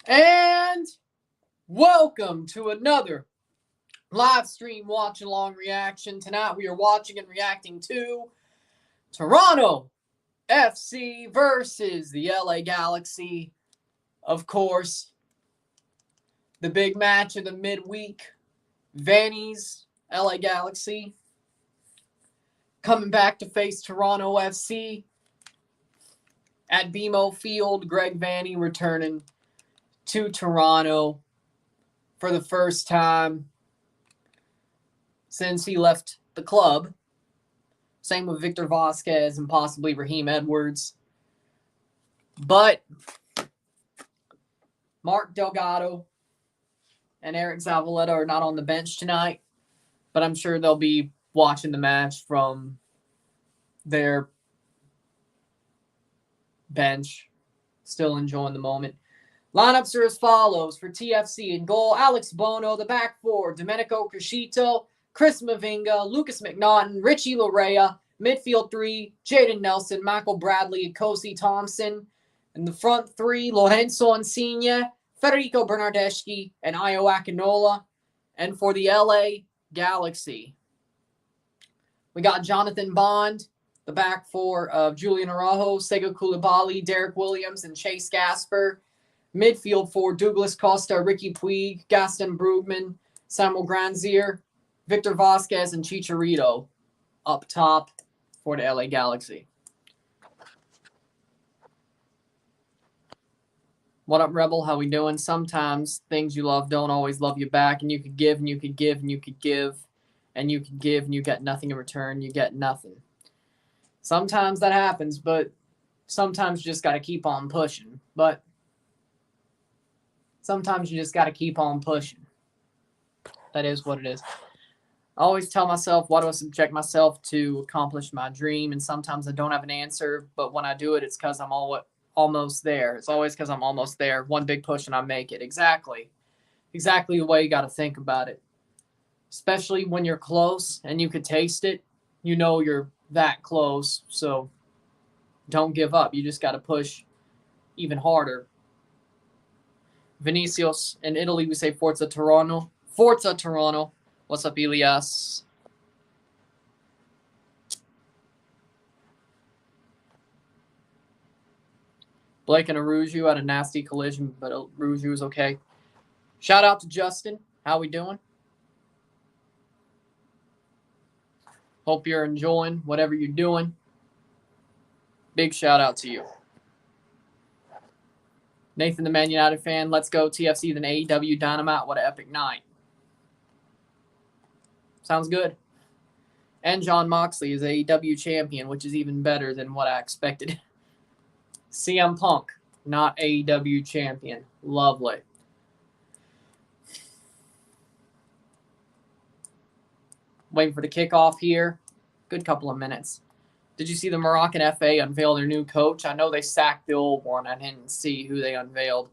And welcome to another live stream watch along reaction. Tonight we are watching and reacting to Toronto FC versus the LA Galaxy. Of course, the big match of the midweek. Vanny's LA Galaxy coming back to face Toronto FC at BMO Field. Greg Vanney returning to Toronto for the first time since he left the club. Same with Victor Vasquez and possibly Raheem Edwards. But Mark Delgado and Eric Zavaleta are not on the bench tonight, but I'm sure they'll be watching the match from their bench, still enjoying the moment. Lineups are as follows for TFC. In goal, Alex Bono. The back four, Domenico Crescito, Chris Mavinga, Lucas Mcnaughton, Richie Larea. Midfield three, Jaden Nelson, Michael Bradley, and Kosi Thompson. In the front three, Lorenzo Insigne, Federico Bernardeschi, and Ayo Akinola. And for the LA Galaxy, we got Jonathan Bond, the back four of Julian Araujo, Sega Koulibaly, Derek Williams, and Chase Gasper. Midfield four, Douglas Costa, Ricky Puig, Gaston Brugman, Samuel Granzier, Victor Vasquez, and Chicharito up top for the LA Galaxy. What up, Rebel? How we doing? Sometimes things you love don't always love you back, and you could give, and you could give, and you could give, and you could give, and you get nothing in return. You get nothing. Sometimes that happens, but sometimes you just got to keep on pushing. But sometimes you just got to keep on pushing. That is what it is. I always tell myself, why do I subject myself to accomplish my dream? And sometimes I don't have an answer, but when I do it, it's because I'm almost there. It's always because I'm almost there. One big push and I make it. Exactly. Exactly the way you got to think about it. Especially when you're close and you could taste it, you know you're that close. So don't give up. You just got to push even harder. Vinicius, in Italy, we say Forza Toronto. Forza Toronto. What's up, Elias? Blake and Aruju had a nasty collision, but Aruju is okay. Shout out to Justin. How we doing? Hope you're enjoying whatever you're doing. Big shout out to you. Nathan, the Man United fan. Let's go TFC, then AEW Dynamite. What an epic night. Sounds good. And John Moxley is AEW champion, which is even better than what I expected. CM Punk, not AEW champion. Lovely. Waiting for the kickoff here. Good couple of minutes. Did you see the Moroccan FA unveil their new coach? I know they sacked the old one. I didn't see who they unveiled.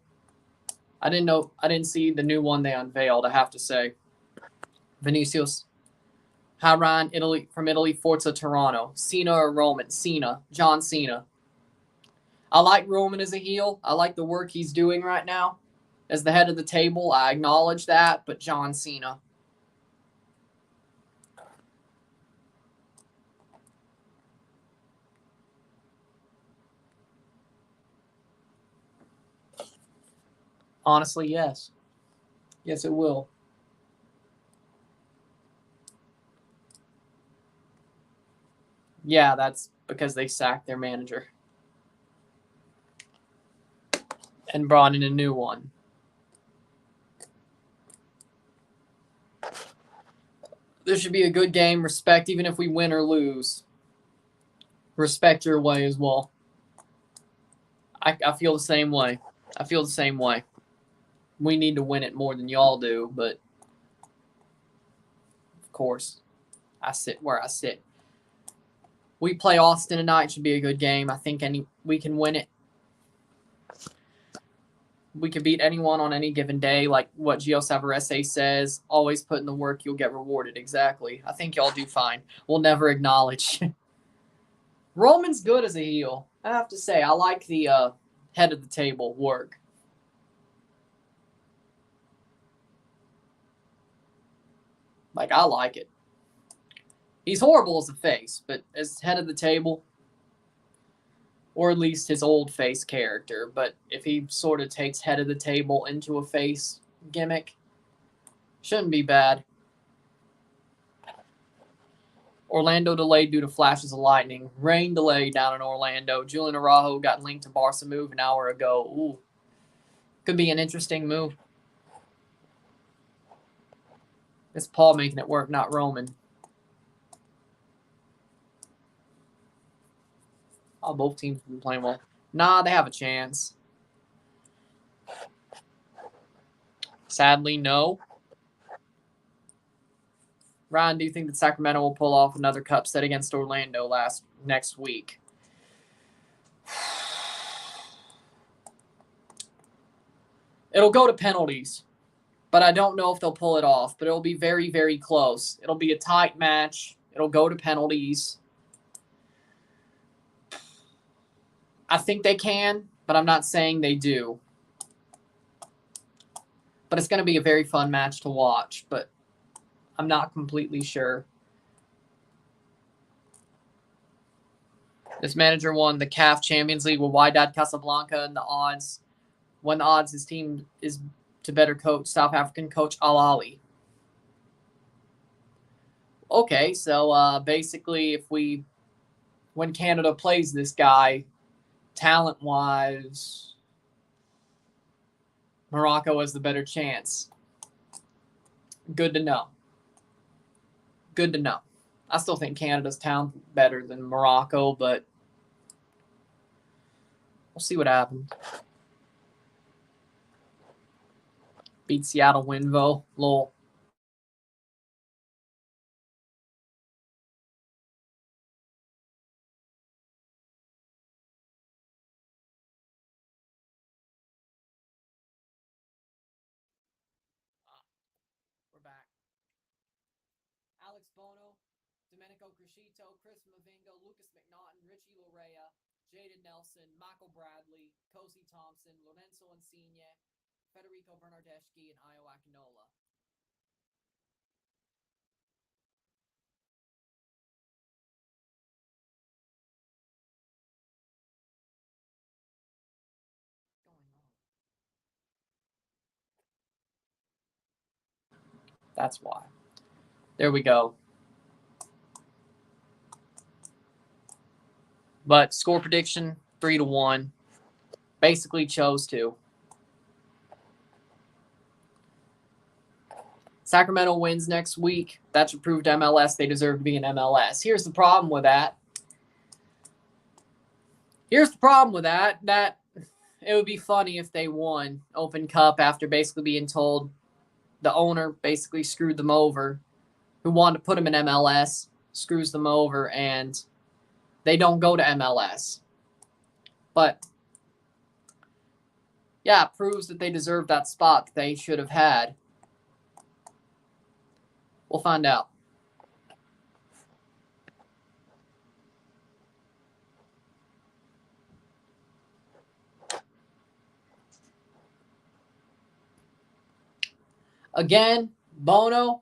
I didn't see the new one they unveiled, I have to say. Vinicius. Hi, Ryan, from Italy, Forza Toronto. Cena or Roman? Cena. John Cena. I like Roman as a heel. I like the work he's doing right now. As the head of the table, I acknowledge that, but John Cena. Honestly, yes. Yes, it will. Yeah, that's because they sacked their manager and brought in a new one. This should be a good game. Respect, even if we win or lose. Respect your way as well. I feel the same way. I feel the same way. We need to win it more than y'all do, but of course, I sit where I sit. We play Austin tonight. Should be a good game. I think we can win it. We can beat anyone on any given day, like what Gio Savarese says. Always put in the work, you'll get rewarded. Exactly. I think y'all do fine. We'll never acknowledge. Roman's good as a heel. I have to say, I like the head of the table work. Like, I like it. He's horrible as a face, but as head of the table, or at least his old face character, but if he sort of takes head of the table into a face gimmick, shouldn't be bad. Orlando delayed due to flashes of lightning. Rain delayed down in Orlando. Julian Araujo got linked to Barca move an hour ago. Ooh. Could be an interesting move. It's Paul making it work, not Roman. Oh, both teams have been playing well. Nah, they have a chance. Sadly, no. Ryan, do you think that Sacramento will pull off another cup set against Orlando next week? It'll go to penalties, but I don't know if they'll pull it off. But it'll be very, very close. It'll be a tight match. It'll go to penalties. I think they can, but I'm not saying they do. But it's going to be a very fun match to watch, but I'm not completely sure. This manager won the CAF Champions League with Wydad Casablanca, and the odds, his team is to better coach South African coach Al Ali. Okay, so basically, when Canada plays this guy, talent-wise, Morocco has the better chance. Good to know. Good to know. I still think Canada's talent better than Morocco, but we'll see what happens. Beat Seattle Winvo. Lol. We're back. Alex Bono, Domenico Crescito, Chris Mavinga, Lucas Mcnaughton, Richie Lorea, Jaden Nelson, Michael Bradley, Cozy Thompson, Lorenzo Insigne, Federico Bernardeschi, and Io Akinola. That's why. There we go. But score prediction, 3-1. Basically chose to. Sacramento wins next week. That should prove to MLS they deserve to be in MLS. Here's the problem with that. That it would be funny if they won Open Cup after basically being told the owner basically screwed them over, who wanted to put them in MLS, screws them over, and they don't go to MLS. But, yeah, it proves that they deserve that spot that they should have had. We'll find out. Again, Bono,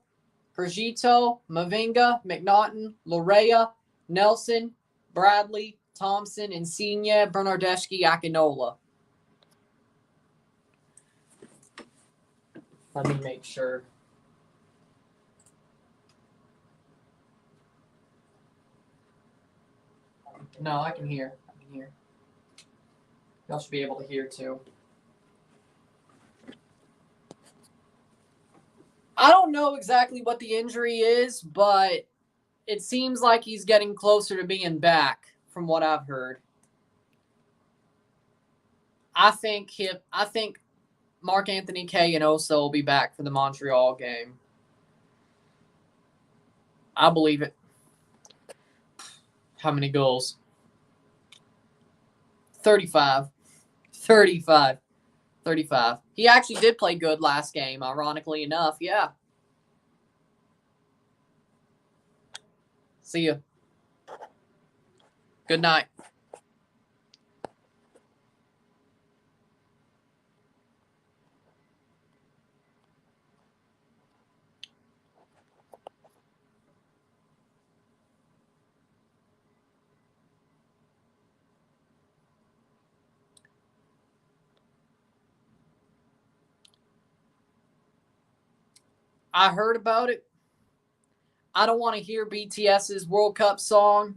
Crescito, Mavinga, Mcnaughton, Lorea, Nelson, Bradley, Thompson, Insigne, Bernardeschi, Akinola. Let me make sure. No, I can hear. Y'all should be able to hear too. I don't know exactly what the injury is, but it seems like he's getting closer to being back from what I've heard. I think Mark Anthony K and Oso will be back for the Montreal game. I believe it. How many goals? 35. He actually did play good last game, ironically enough. Yeah. See ya. Good night. I heard about it. I don't want to hear BTS's World Cup song.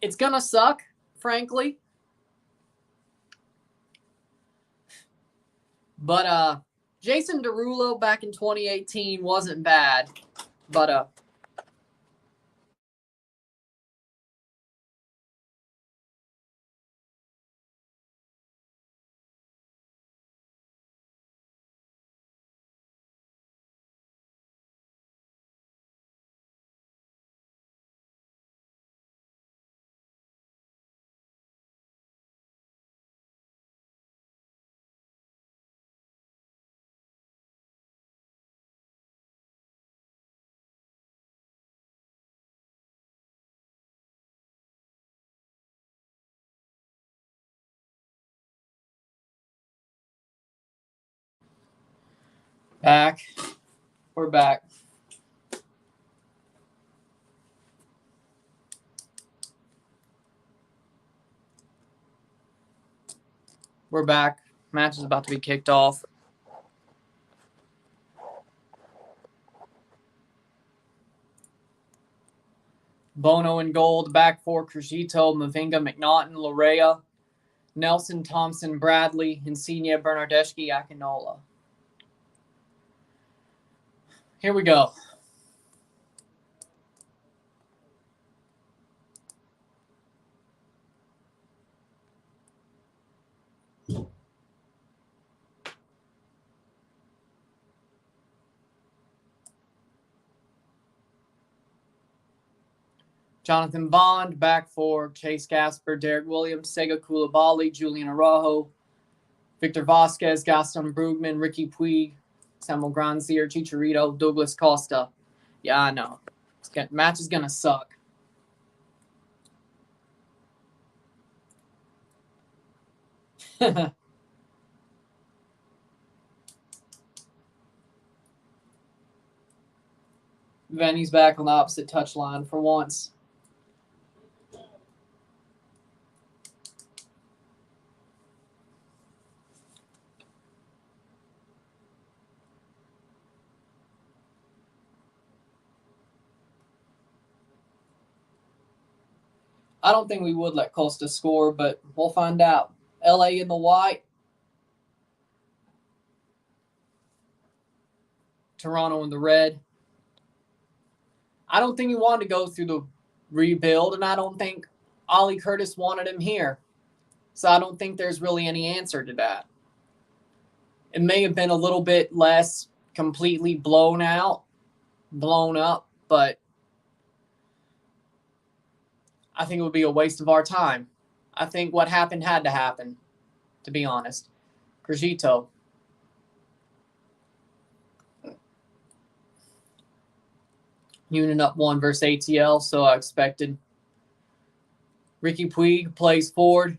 It's going to suck, frankly. But Jason Derulo back in 2018 wasn't bad. But back. We're back. We're back. Match is about to be kicked off. Bono in gold, back four, Criscito, Mavinga, Mcnaughton, Larea, Nelson, Thompson, Bradley, Insigne, Bernardeschi, Akinola. Here we go. Jonathan Bond, back four, Chase Gasper, Derek Williams, Sega Koulibaly, Julian Araujo, Victor Vasquez, Gaston Brugman, Ricky Puig, Samuel Granzier, Chicharito, Douglas Costa. Yeah, I know. Match is going to suck. Venny's back on the opposite touchline for once. I don't think we would let Costa score, but we'll find out. LA in the white. Toronto in the red. I don't think he wanted to go through the rebuild, and I don't think Ollie Curtis wanted him here. So I don't think there's really any answer to that. It may have been a little bit less completely blown up, but I think it would be a waste of our time. I think what happened had to happen, to be honest. Criscito. Union up one versus ATL, so I expected. Ricky Puig plays forward.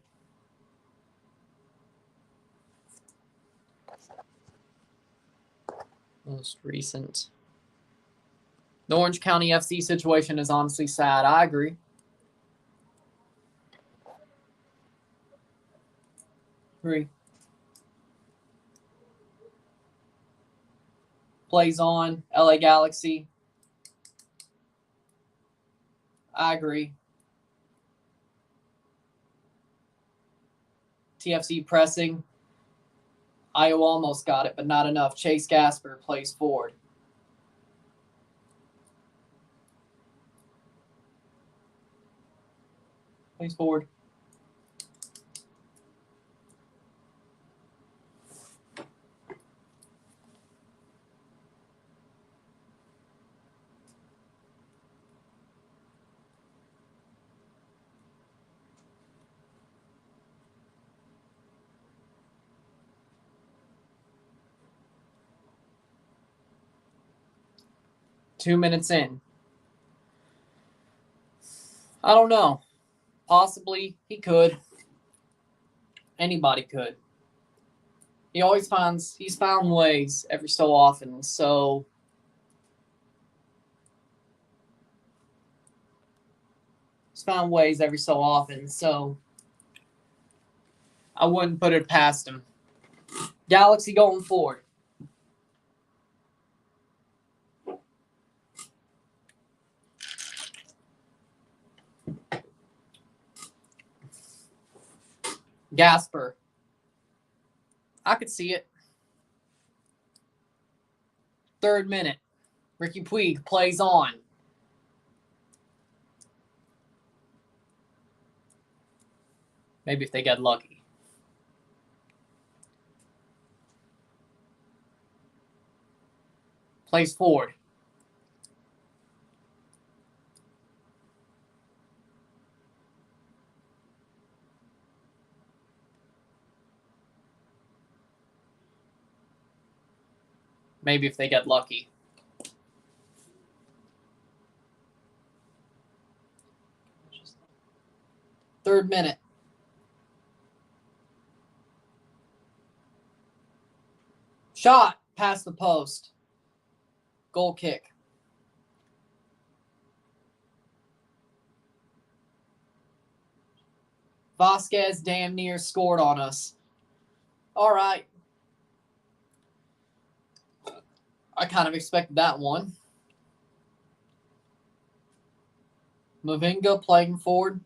Most recent. The Orange County FC situation is honestly sad. I agree. Plays on. LA Galaxy. I agree. TFC pressing. Iowa almost got it, but not enough. Chase Gasper plays forward. Plays forward. Two minutes in. I don't know. Possibly he could. Anybody could. He's found ways every so often. So he's found ways every so often. So I wouldn't put it past him. Galaxy going forward. Gasper. I could see it. 3rd minute. Ricky Puig plays on. Maybe if they get lucky. Plays forward. Maybe if they get lucky. Third minute. Shot past the post. Goal kick. Vasquez damn near scored on us. All right. I kind of expected that one. Mavinga playing forward.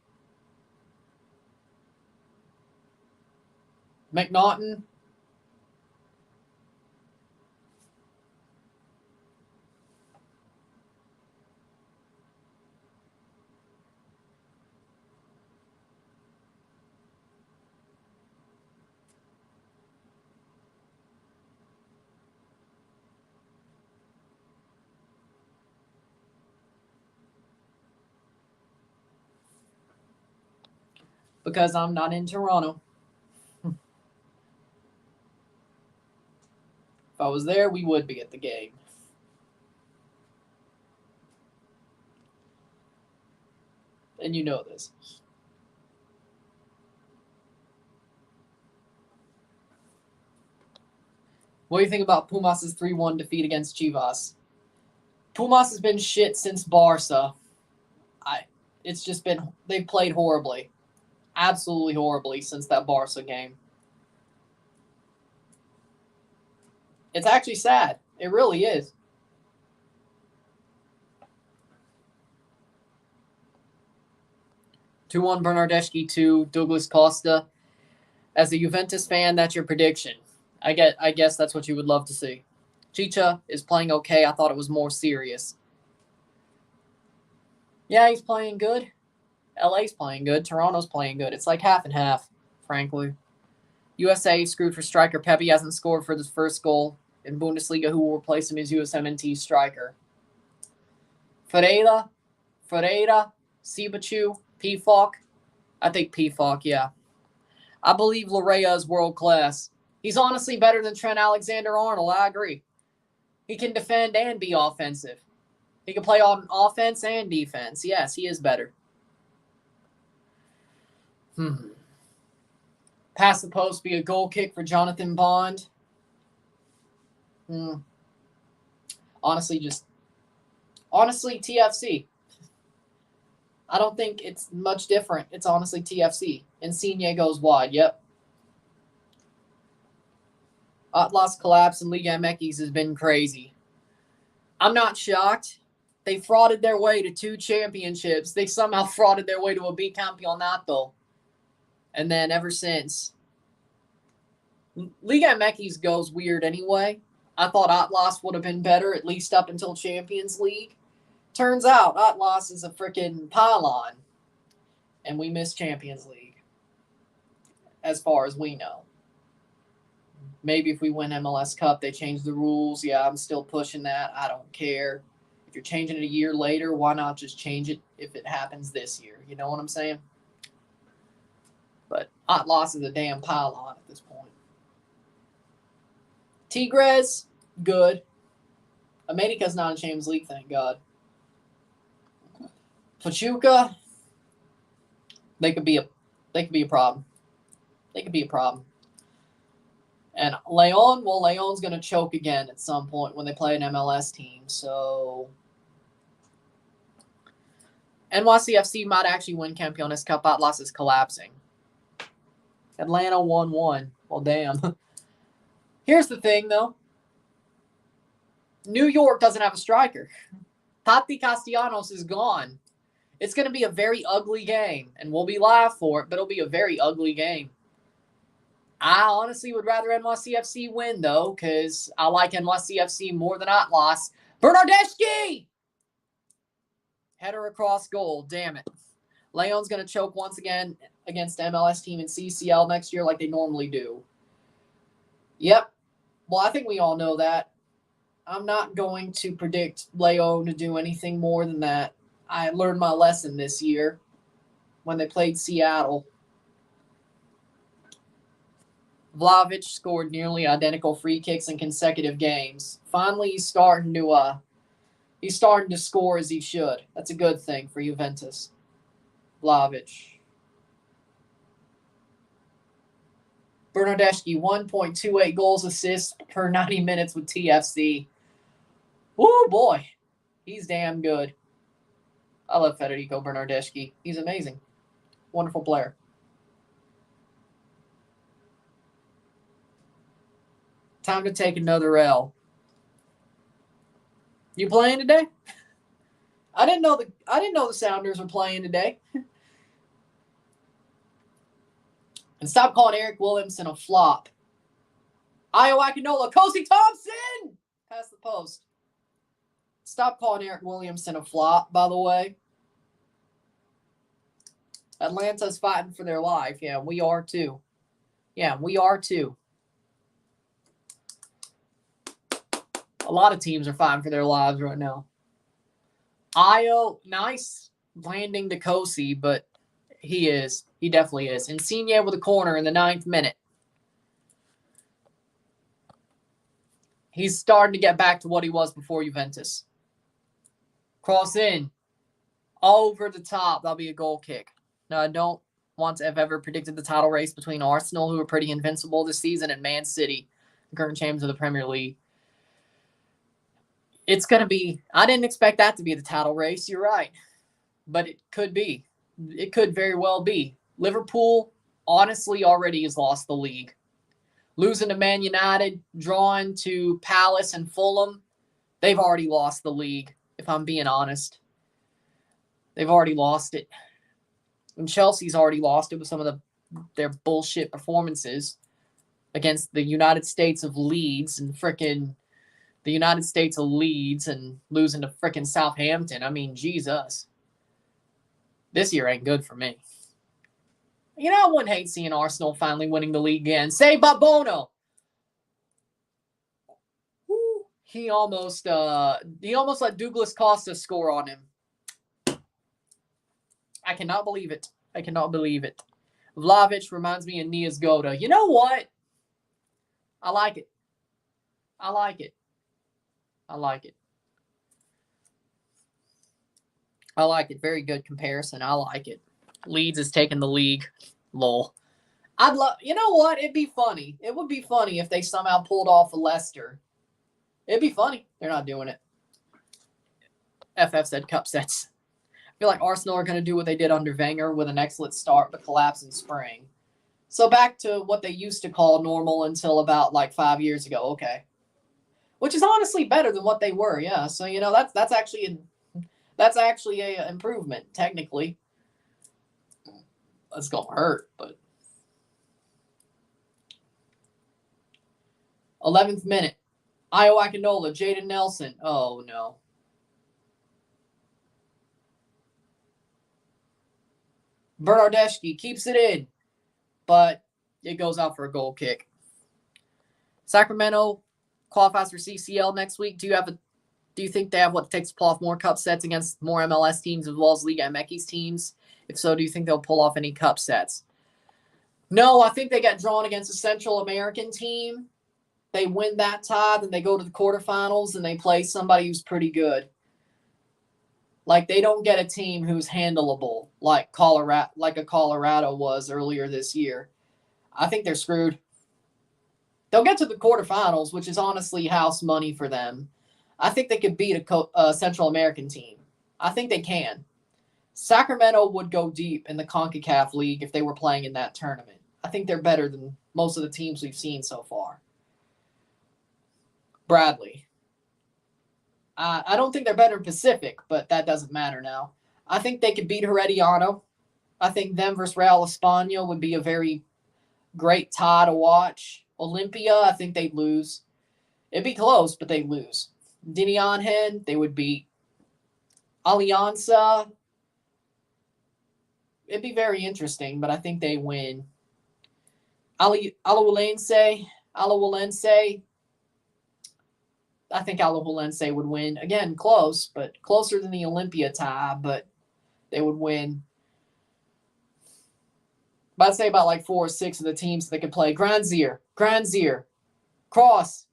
Mcnaughton. Because I'm not in Toronto. If I was there, we would be at the game. And you know this. What do you think about Pumas' 3-1 defeat against Chivas? Pumas has been shit since Barca. It's just been, they've played horribly. Absolutely horribly since that Barca game. It's actually sad. It really is. (2-1) Bernardeschi to Douglas Costa. As a Juventus fan, that's your prediction. I guess that's what you would love to see. Chicha is playing okay. I thought it was more serious. Yeah, he's playing good. LA's playing good. Toronto's playing good. It's like half and half, frankly. USA screwed for striker. Pepe hasn't scored for his first goal in Bundesliga. Who will replace him as USMNT striker? Ferreira, Sibachu, Pfalk. I think Pfalk, yeah. I believe Larea is world class. He's honestly better than Trent Alexander-Arnold. I agree. He can defend and be offensive. He can play on offense and defense. Yes, he is better. Pass the post, be a goal kick for Jonathan Bond. Honestly, TFC. I don't think it's much different. It's honestly TFC. Insigne goes wide. Yep. Atlas collapse in Liga MX has been crazy. I'm not shocked. They frauded their way to 2 championships. They somehow frauded their way to a bicampeonato. And then ever since, Liga MX goes weird anyway. I thought Atlas would have been better, at least up until Champions League. Turns out Atlas is a freaking pylon. And we missed Champions League. As far as we know. Maybe if we win MLS Cup, they change the rules. Yeah, I'm still pushing that. I don't care. If you're changing it a year later, why not just change it if it happens this year? You know what I'm saying? But Atlas is a damn pylon at this point. Tigres, good. America's not in Champions League, thank God. Pachuca, they could be a problem. They could be a problem. And Leon, well, Leon's going to choke again at some point when they play an MLS team. So NYCFC might actually win Campeones Cup. Atlas is collapsing. Atlanta 1-1. Well, damn. Here's the thing, though. New York doesn't have a striker. Tati Castellanos is gone. It's going to be a very ugly game, and we'll be live for it, but it'll be a very ugly game. I honestly would rather NYCFC win, though, because I like NYCFC more than Atlas. Bernardeschi! Header across goal. Damn it. Leon's going to choke once again against MLS team in CCL next year like they normally do. Yep. Well, I think we all know that. I'm not going to predict Leon to do anything more than that. I learned my lesson this year when they played Seattle. Vlahovic scored nearly identical free kicks in consecutive games. Finally, he's starting to score as he should. That's a good thing for Juventus. Vlahovic. Bernardeschi, 1.28 goals assists per 90 minutes with TFC. Woo, boy. He's damn good. I love Federico Bernardeschi. He's amazing. Wonderful player. Time to take another L. You playing today? I didn't know the Sounders were playing today. And stop calling Eric Williamson a flop. Io Akinola, Kosi Thompson! Past the post. Stop calling Eric Williamson a flop, by the way. Atlanta's fighting for their life. Yeah, we are too. A lot of teams are fighting for their lives right now. Io, nice landing to Kosi, but he is. He definitely is. Insigne with a corner in the 9th minute. He's starting to get back to what he was before Juventus. Cross in. Over the top. That'll be a goal kick. Now, I don't want to have ever predicted the title race between Arsenal, who are pretty invincible this season, and Man City, the current champions of the Premier League. It's going to be, I didn't expect that to be the title race. You're right. But it could be. It could very well be. Liverpool, honestly, already has lost the league. Losing to Man United, drawing to Palace and Fulham, they've already lost the league, if I'm being honest. They've already lost it. And Chelsea's already lost it with some of their bullshit performances against the United States of Leeds and frickin' the United States of Leeds and losing to frickin' Southampton. I mean, Jesus. This year ain't good for me. You know, I wouldn't hate seeing Arsenal finally winning the league again. Saved by Bono. He almost let Douglas Costa score on him. I cannot believe it. Vlahovic reminds me of Nias Goda. You know what? I like it. Very good comparison. I like it. Leeds is taking the league. Lol. You know what? It'd be funny. It would be funny if they somehow pulled off a Leicester. It'd be funny. They're not doing it. FF said cup sets. I feel like Arsenal are going to do what they did under Wenger with an excellent start but collapse in spring. So back to what they used to call normal until about like 5 years ago. Okay. Which is honestly better than what they were. Yeah. So, you know, that's actually a improvement, technically. It's going to hurt, but 11th minute. Io Akinola, Jaden Nelson. Oh, no. Bernardeschi keeps it in, but it goes out for a goal kick. Sacramento qualifies for CCL next week. Do you think they have what it takes to pull off more cup sets against more MLS teams as well as Liga MX teams? If so, do you think they'll pull off any cup sets? No, I think they got drawn against a Central American team. They win that tie, then they go to the quarterfinals, and they play somebody who's pretty good. Like, they don't get a team who's handleable like a Colorado was earlier this year. I think they're screwed. They'll get to the quarterfinals, which is honestly house money for them. I think they could beat a Central American team. I think they can. Sacramento would go deep in the CONCACAF League if they were playing in that tournament. I think they're better than most of the teams we've seen so far. Bradley. I don't think they're better in Pacific, but that doesn't matter now. I think they could beat Herediano. I think them versus Real España would be a very great tie to watch. Olympia, I think they'd lose. It'd be close, but they'd lose. Dinianhen, they would beat. Alianza, it'd be very interesting, but I think they win. Alajuelense, I think Alajuelense would win. Again, close, but closer than the Olympia tie, but they would win. But I'd say about like 4 or 6 of the teams that could play. Granzier, Cross.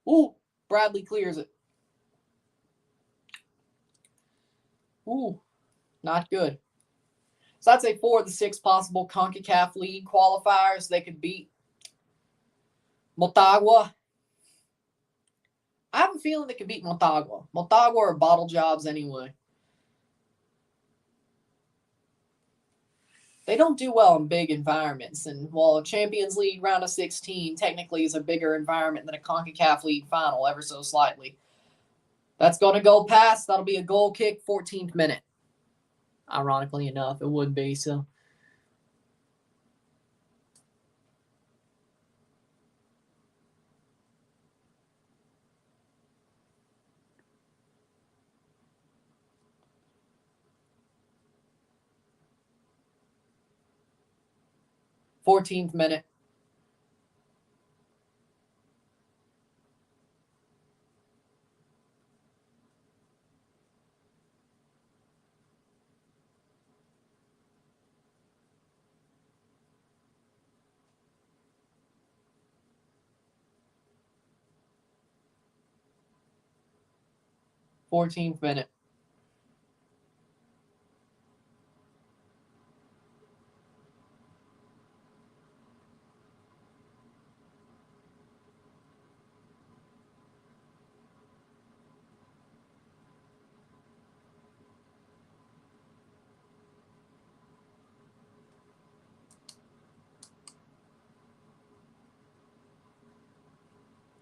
Ooh, Bradley clears it. Ooh, not good. So I'd say 4 of the 6 possible CONCACAF League qualifiers they could beat. Motagua. I have a feeling they could beat Motagua. Motagua are bottle jobs anyway. They don't do well in big environments. And while a Champions League round of 16 technically is a bigger environment than a CONCACAF League final, ever so slightly. That's going to go past. That'll be a goal kick, 14th minute. Ironically enough, it would be. So 14th minute.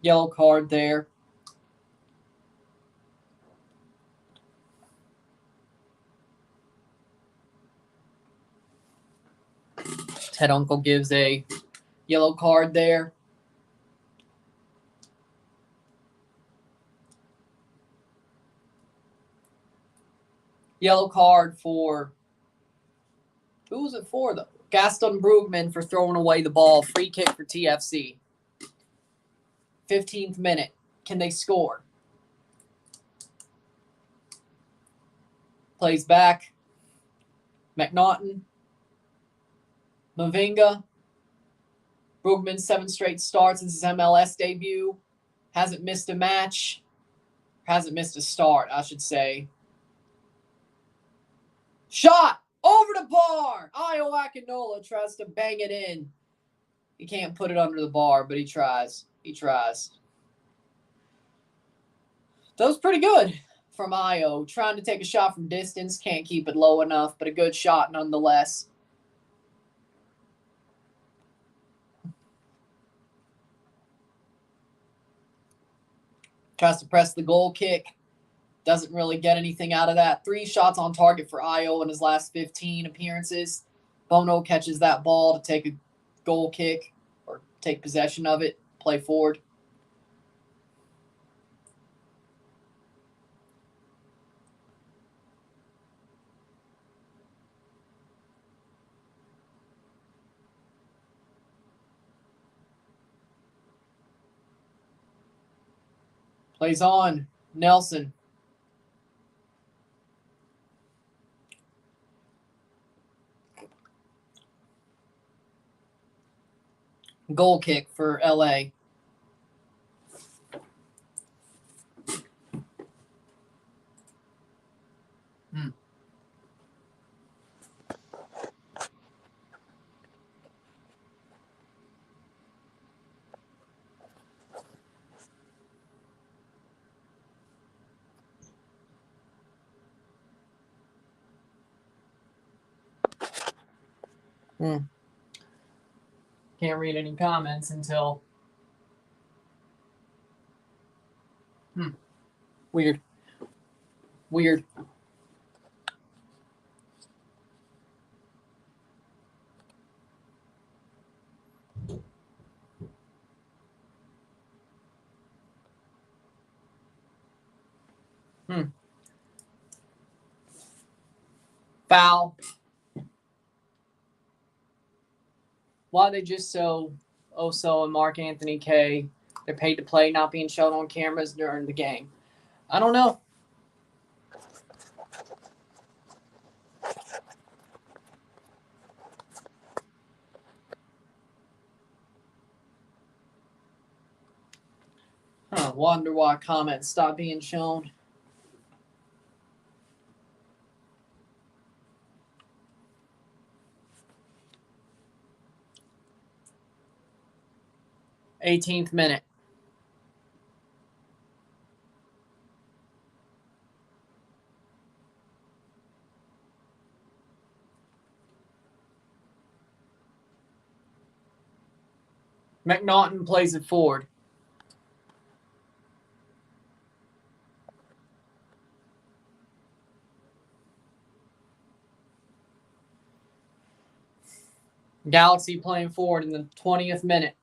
Yellow card there. Ted Uncle gives a yellow card there. Yellow card for, who was it for though? Gaston Brugman for throwing away the ball. Free kick for TFC. 15th minute. Can they score? Plays back. Mcnaughton. Mavinga. Brugman, 7 straight starts since his MLS debut. Hasn't missed a match. Hasn't missed a start, I should say. Shot! Over the bar! Io Akinola tries to bang it in. He can't put it under the bar, but he tries. That was pretty good from Io. Trying to take a shot from distance. Can't keep it low enough, but a good shot nonetheless. Tries to press the goal kick. Doesn't really get anything out of that. 3 shots on target for Io in his last 15 appearances. Bono catches that ball to take a goal kick or take possession of it, play forward. Plays on. Nelson. Goal kick for LA. Can't read any comments until. Weird. Foul. Why are they just so Oso and Mark Anthony K? They're paid to play, not being shown on cameras during the game. I don't know. Wonder why comments stop being shown. Eighteenth minute. Mcnaughton plays it forward. Galaxy playing forward in the 20th minute.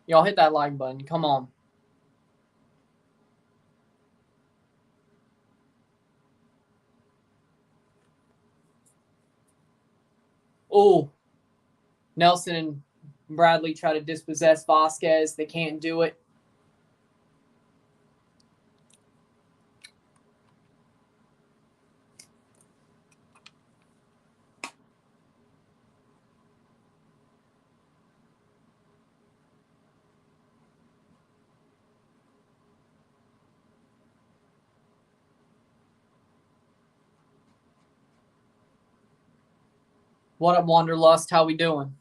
Y'all hit that like button. Come on. Oh. Nelson and Bradley try to dispossess Vasquez. They can't do it. What up, Wanderlust? How we doing?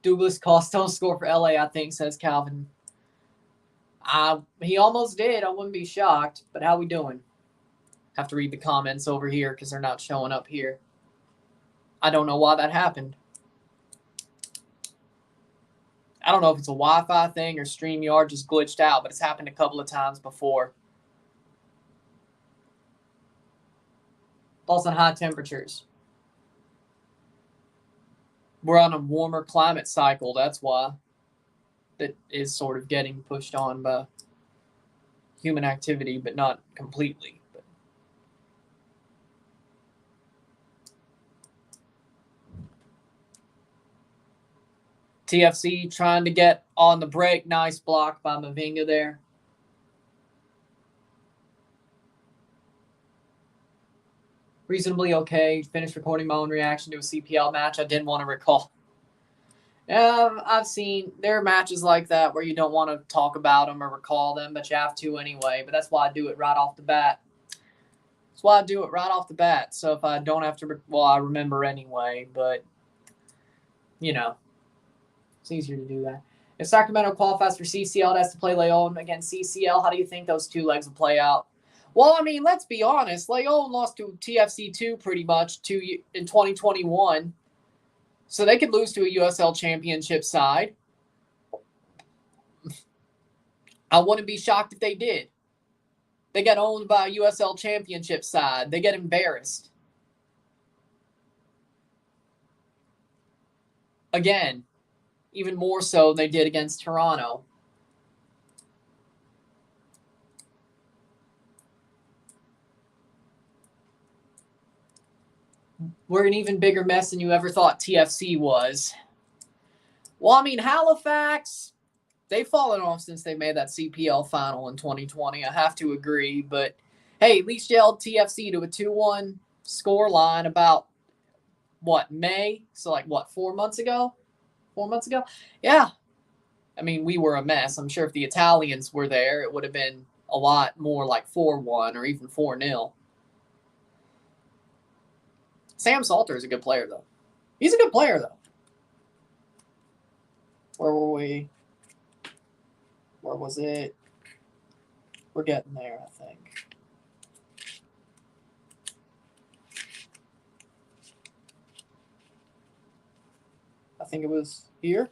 Douglas Costa don't score for LA, I think, says Calvin. He almost did. I wouldn't be shocked. But how we doing? Have to read the comments over here because they're not showing up here. I don't know why that happened. I don't know if it's a Wi-Fi thing or StreamYard just glitched out, but it's happened a couple of times before. Also high temperatures. We're on a warmer climate cycle. That's why. That is sort of getting pushed on by human activity, but not completely. TFC trying to get on the break. Nice block by Mavinga there. Reasonably okay. Finished recording my own reaction to a CPL match I didn't want to recall. I've seen there are matches like that where you don't want to talk about them or recall them, but you have to anyway. But that's why I do it right off the bat. That's why I do it right off the bat. So if I don't have to, well, I remember anyway. But, you know, it's easier to do that. If Sacramento qualifies for CCL, it has to play Leon against CCL. How do you think those two legs will play out? Well, I mean, let's be honest. Leon lost to TFC2 pretty much in 2021. So they could lose to a USL championship side. I wouldn't be shocked if they did. They get owned by a USL championship side. They get embarrassed. Again, even more so than they did against Toronto. We're an even bigger mess than you ever thought TFC was. Well, I mean, Halifax, they've fallen off since they made that CPL final in 2020. I have to agree. But, hey, at least you held TFC to a 2-1 score line about, May? So, 4 months ago? 4 months ago? Yeah. I mean, we were a mess. I'm sure if the Italians were there, it would have been a lot more like 4-1 or even 4-0. Sam Salter is a good player, though. He's a good player, though. Where were we? Where was it? We're getting there, I think. I think it was here.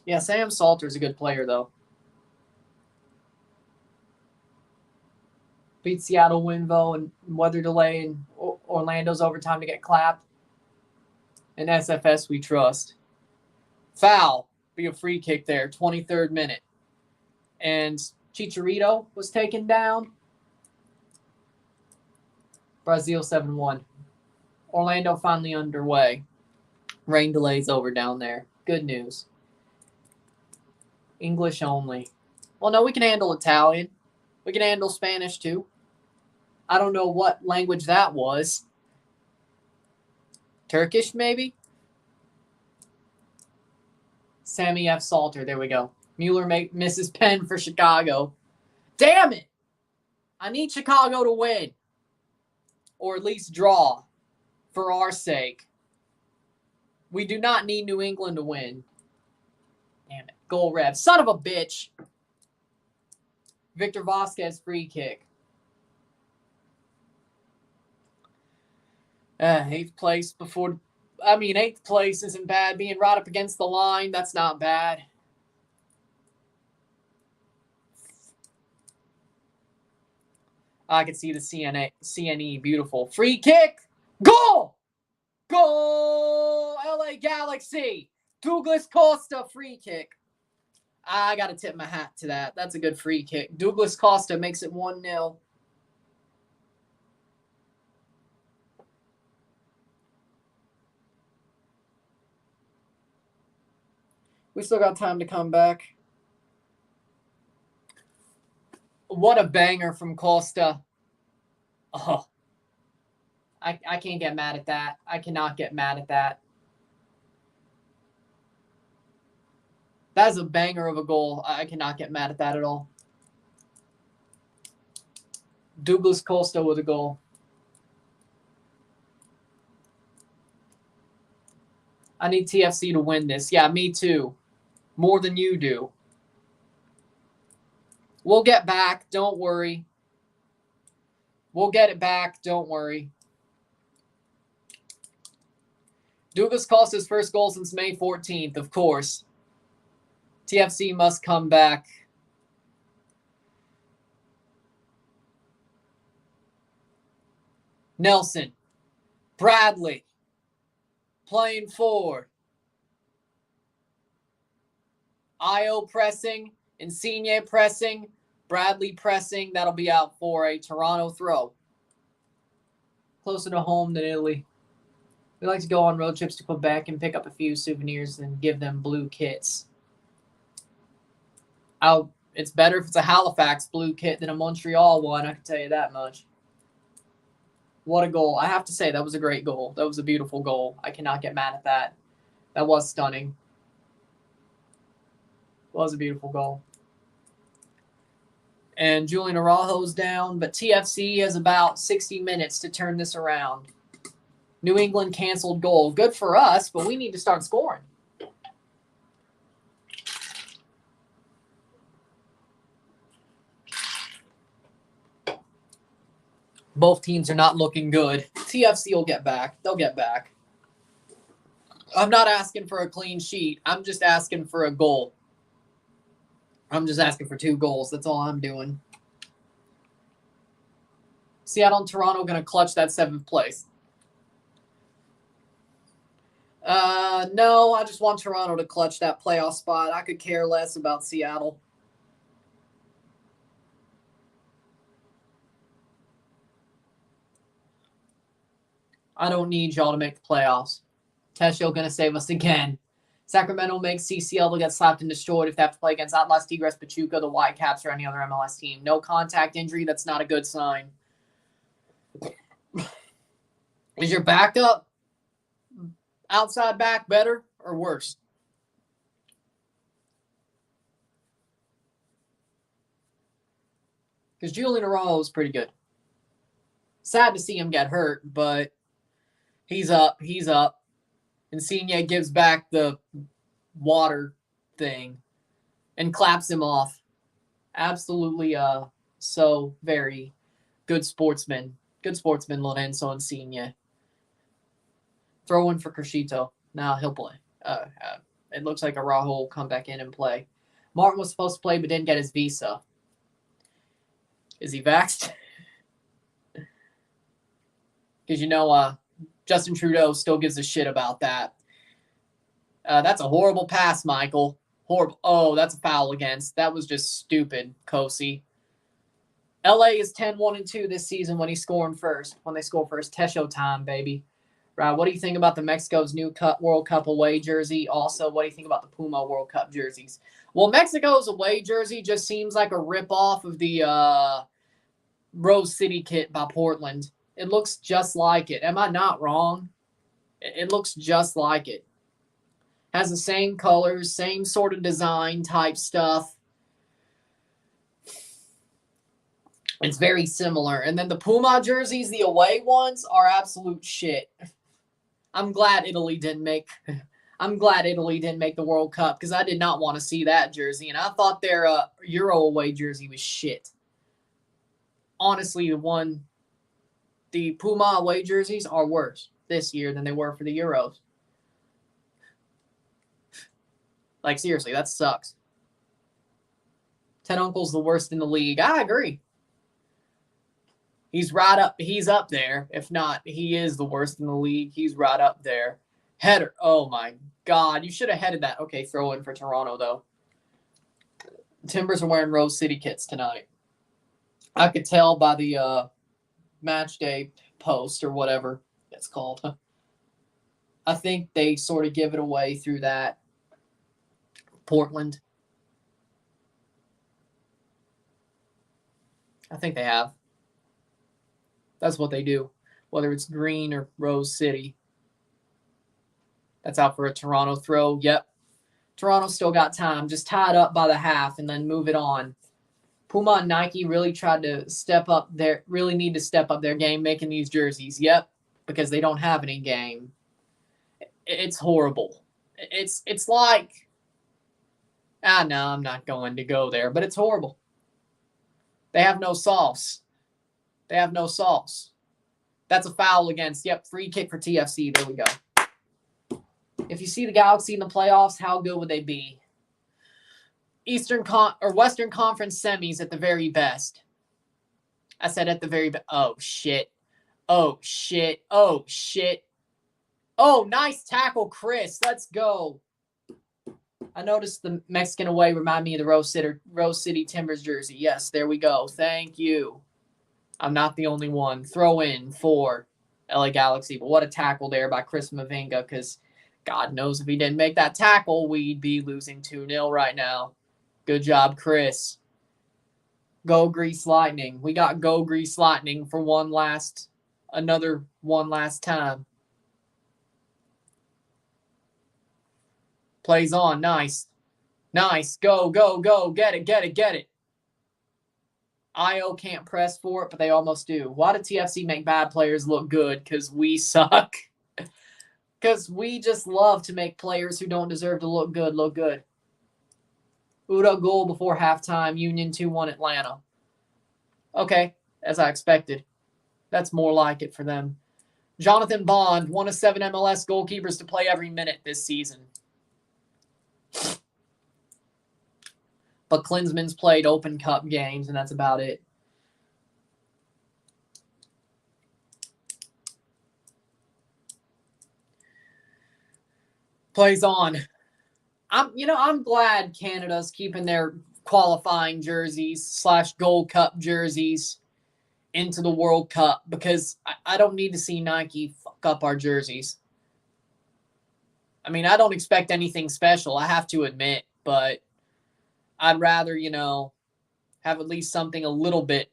Yeah, Sam Salter's a good player, though. Beat Seattle, Winvo, and weather delay, and Orlando's overtime to get clapped. And SFS we trust. Foul. Be a free kick there, 23rd minute. And Chicharito was taken down. Brazil 7-1. Orlando finally underway. Rain delays over down there. Good news. English only. Well, no, we can handle Italian. We can handle Spanish too. I don't know what language that was. Turkish, maybe? Sammy F. Salter. There we go. Mueller misses pen for Chicago. Damn it! I need Chicago to win. Or at least draw. For our sake. We do not need New England to win. Damn it. Goal rev. Son of a bitch. Victor Vasquez free kick. 8th place before... 8th place isn't bad. Being right up against the line, that's not bad. I can see the CNE. Beautiful. Free kick. Goal! Goal! LA Galaxy. Douglas Costa free kick. I got to tip my hat to that. That's a good free kick. Douglas Costa makes it 1-0. We still got time to come back. What a banger from Costa. Oh. I can't get mad at that. I cannot get mad at that. That's a banger of a goal. I cannot get mad at that at all. Douglas Costa with a goal. I need TFC to win this. Yeah, me too. More than you do. We'll get back. Don't worry. We'll get it back. Don't worry. Douglas Costa's first goal since May 14th, of course. TFC must come back. Nelson. Bradley. Playing forward. Io pressing. Insigne pressing. Bradley pressing. That'll be out for a Toronto throw. Closer to home than Italy. We like to go on road trips to Quebec and pick up a few souvenirs and give them blue kits. It's better if it's a Halifax blue kit than a Montreal one, I can tell you that much. What a goal. I have to say, that was a great goal. That was a beautiful goal. I cannot get mad at that. That was stunning. It was a beautiful goal. And Julian Araujo's down, but TFC has about 60 minutes to turn this around. New England canceled goal. Good for us, but we need to start scoring. Both teams are not looking good. TFC will get back. They'll get back. I'm not asking for a clean sheet. I'm just asking for a goal. I'm just asking for 2 goals. That's all I'm doing. Seattle and Toronto going to clutch that 7th place. No, I just want Toronto to clutch that playoff spot. I could care less about Seattle. I don't need y'all to make the playoffs. Tesho going to save us again. Sacramento makes CCL to get slapped and destroyed if they have to play against Atlas Tigres, Pachuca, the Whitecaps, or any other MLS team. No contact injury. That's not a good sign. Is your backup outside back better or worse? Because Julian Araujo is pretty good. Sad to see him get hurt, but he's up. He's up. Insigne gives back the water thing and claps him off. Absolutely so very good sportsman. Good sportsman, Lorenzo Insigne. Throw in for Crescito. Now he'll play. It looks like Araujo will come back in and play. Martin was supposed to play but didn't get his visa. Is he vaxxed? Because Justin Trudeau still gives a shit about that. That's a horrible pass, Michael. Horrible. Oh, that's a foul against. That was just stupid, Kosi. LA is 10-1-2 this season when he's scoring first. When they score first. Tesho time, baby. Right. What do you think about the Mexico's new World Cup away jersey? Also, what do you think about the Puma World Cup jerseys? Well, Mexico's away jersey just seems like a ripoff of the Rose City kit by Portland. It looks just like it. Am I not wrong? It looks just like it. Has the same colors, same sort of design type stuff. It's very similar. And then the Puma jerseys, the away ones, are absolute shit. I'm glad Italy didn't make the World Cup because I did not want to see that jersey. And I thought their Euro away jersey was shit. Honestly, the Puma away jerseys are worse this year than they were for the Euros. Like, seriously, that sucks. Ten Uncle's the worst in the league. I agree. He's up there. If not, he is the worst in the league. He's right up there. Header. Oh, my God. You should have headed that. Okay, throw in for Toronto, though. Timbers are wearing Rose City kits tonight. I could tell by the match day post or whatever it's called. I think they sort of give it away through that. Portland. I think they have. That's what they do. Whether it's green or Rose City. That's out for a Toronto throw. Yep. Toronto still got time. Just tie it up by the half and then move it on. Puma and Nike really need to step up their game making these jerseys. Yep. Because they don't have any game. It's horrible. It's like... no, I'm not going to go there, but it's horrible. They have no sauce. That's a foul against. Yep, free kick for TFC. There we go. If you see the Galaxy in the playoffs, how good would they be? Western Conference semis at the very best. I said at the very best. Oh, shit. Oh, nice tackle, Chris. Let's go. I noticed the Mexican away remind me of the Rose City Timbers jersey. Yes, there we go. Thank you. I'm not the only one. Throw in for LA Galaxy. But what a tackle there by Chris Mavinga, because God knows if he didn't make that tackle, we'd be losing 2-0 right now. Good job, Chris. Go Grease Lightning. We got Go Grease Lightning for another one last time. Plays on. Nice. Go. Get it. IO can't press for it, but they almost do. Why do TFC make bad players look good? Because we suck. Because we just love to make players who don't deserve to look good. Udo goal before halftime. Union 2-1 Atlanta. Okay, as I expected. That's more like it for them. Jonathan Bond, one of 7 MLS goalkeepers to play every minute this season. But Klinsman's played Open Cup games, and that's about it. Plays on. I'm glad Canada's keeping their qualifying jerseys / Gold Cup jerseys into the World Cup because I don't need to see Nike fuck up our jerseys. I mean, I don't expect anything special, I have to admit, but I'd rather, have at least something a little bit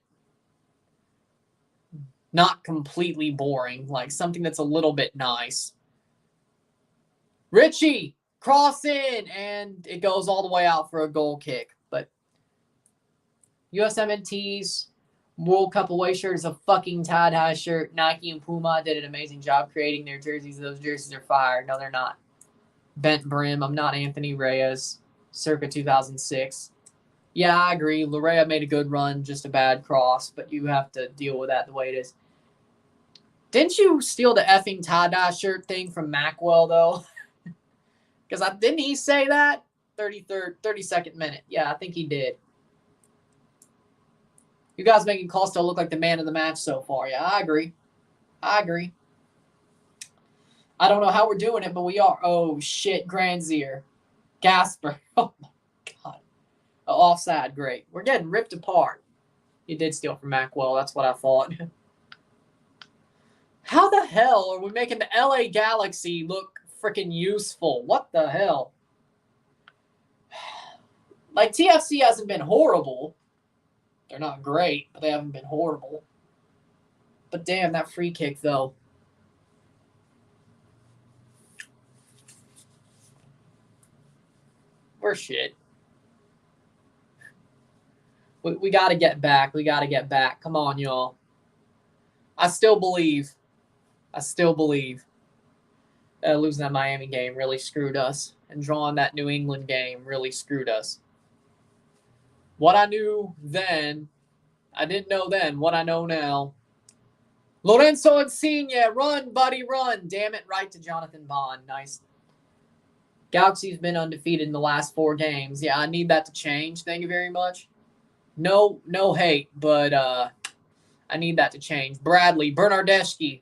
not completely boring, like something that's a little bit nice. Richie, cross in, and it goes all the way out for a goal kick. But USMNT's World Cup away shirt is a fucking tie-dye shirt. Nike and Puma did an amazing job creating their jerseys. Those jerseys are fire. No, they're not. Bent brim. I'm not Anthony Reyes. Circa 2006. Yeah, I agree. Larea made a good run, just a bad cross, but you have to deal with that the way it is. Didn't you steal the effing tie-dye shirt thing from Macwell, though? Because didn't he say that? 32nd minute. Yeah, I think he did. You guys making Costa look like the man of the match so far. Yeah, I agree. I don't know how we're doing it, but we are. Oh, shit, Granzier. Gasper. Oh, my God. Offside, great. We're getting ripped apart. You did steal from Macwell. That's what I thought. How the hell are we making the LA Galaxy look freaking useful? What the hell? Like, TFC hasn't been horrible. They're not great, but they haven't been horrible. But damn, that free kick, though. We're shit. We got to get back. We got to get back. Come on, y'all. I still believe. Losing that Miami game really screwed us. And drawing that New England game really screwed us. What I knew then, I didn't know then. What I know now. Lorenzo Insigne, run, buddy, run. Damn it, right to Jonathan Bond. Nice. Galaxy's been undefeated in the last 4 games. Yeah, I need that to change. Thank you very much. No hate, but I need that to change. Bradley, Bernardeschi.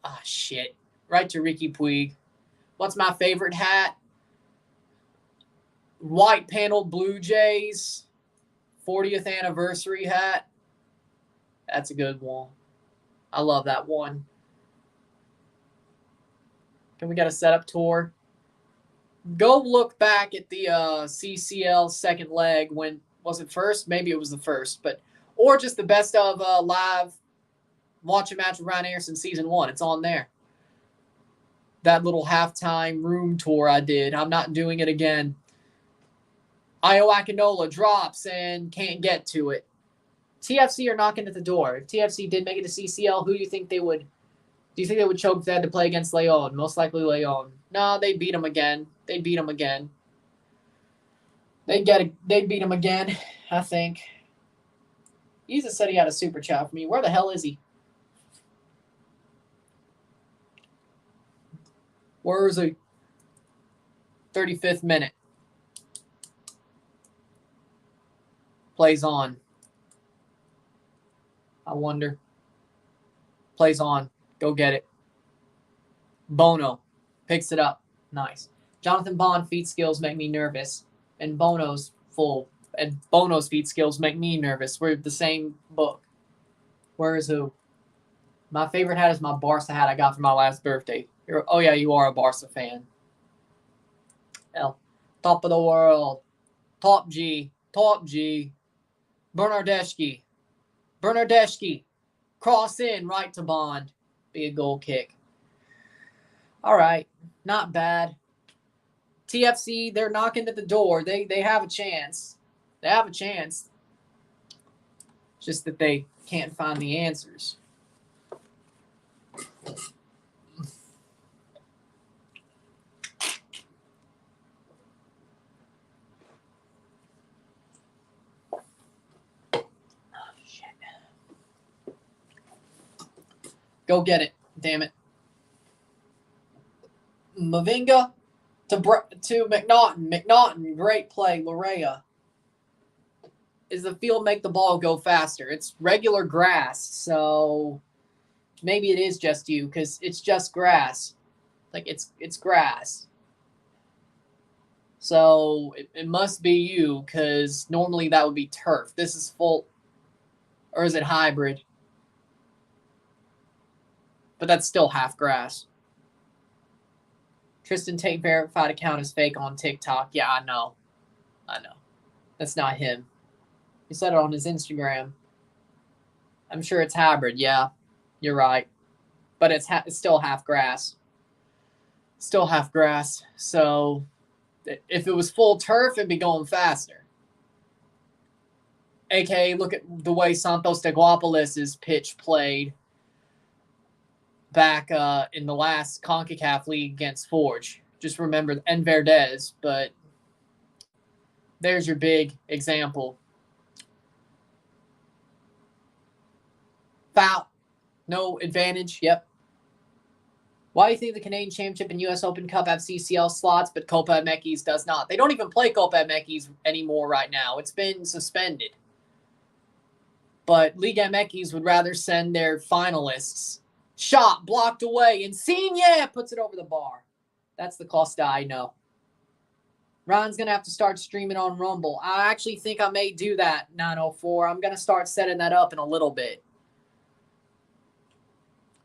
Ah, shit. Right to Ricky Puig. What's my favorite hat? White paneled Blue Jays. 40th anniversary hat. That's a good one. I love that one. Can we get a setup tour? Go look back at the CCL second leg. When was it first? Maybe it was the first, or just the best of live watch a match with Ryan Anderson season 1. It's on there. That little halftime room tour I did. I'm not doing it again. Io Akinola drops and can't get to it. TFC are knocking at the door. If TFC did make it to CCL, who do you think they would? Do you think they would choke if they had to play against Leon? Most likely Leon. No, they beat them again. They'd beat them again, I think. Jesus said he had a super chat for me. Where the hell is he? Where is he? 35th minute. Plays on. I wonder. Plays on. Go get it. Bono picks it up. Nice. Jonathan Bond feet skills make me nervous. And Bono's feet skills make me nervous. We're the same book. Where is who? My favorite hat is my Barca hat I got for my last birthday. Oh, yeah, you are a Barca fan. Hell. Top of the world. Top G. Bernardeschi. Cross in, right to Bond. Be a goal kick. All right. Not bad. TFC, they're knocking at the door. They have a chance. Just that they can't find the answers. Go get it. Damn it. Mavinga to Mcnaughton. Mcnaughton, great play. Larea. Is the field make the ball go faster? It's regular grass, so maybe it is just you because it's just grass. Like, it's grass. So it must be you because normally that would be turf. This is full. Or is it hybrid? But that's still half grass. Tristan Tate verified account is fake on TikTok. Yeah, I know. That's not him. He said it on his Instagram. I'm sure it's hybrid. Yeah, you're right. But it's still half grass. So if it was full turf, it'd be going faster. AKA, look at the way Santos de Guapolis' pitch played back in the last CONCACAF League against Forge. Just remember, and Verdez, but there's your big example. Foul. No advantage. Yep. Why do you think the Canadian Championship and U.S. Open Cup have CCL slots, but Copa MX does not? They don't even play Copa MX anymore right now. It's been suspended. But Liga MX would rather send their finalists. Shot blocked away. Insigne puts it over the bar. That's the Costa I know. Ryan's going to have to start streaming on Rumble. I actually think I may do that, 904. I'm going to start setting that up in a little bit.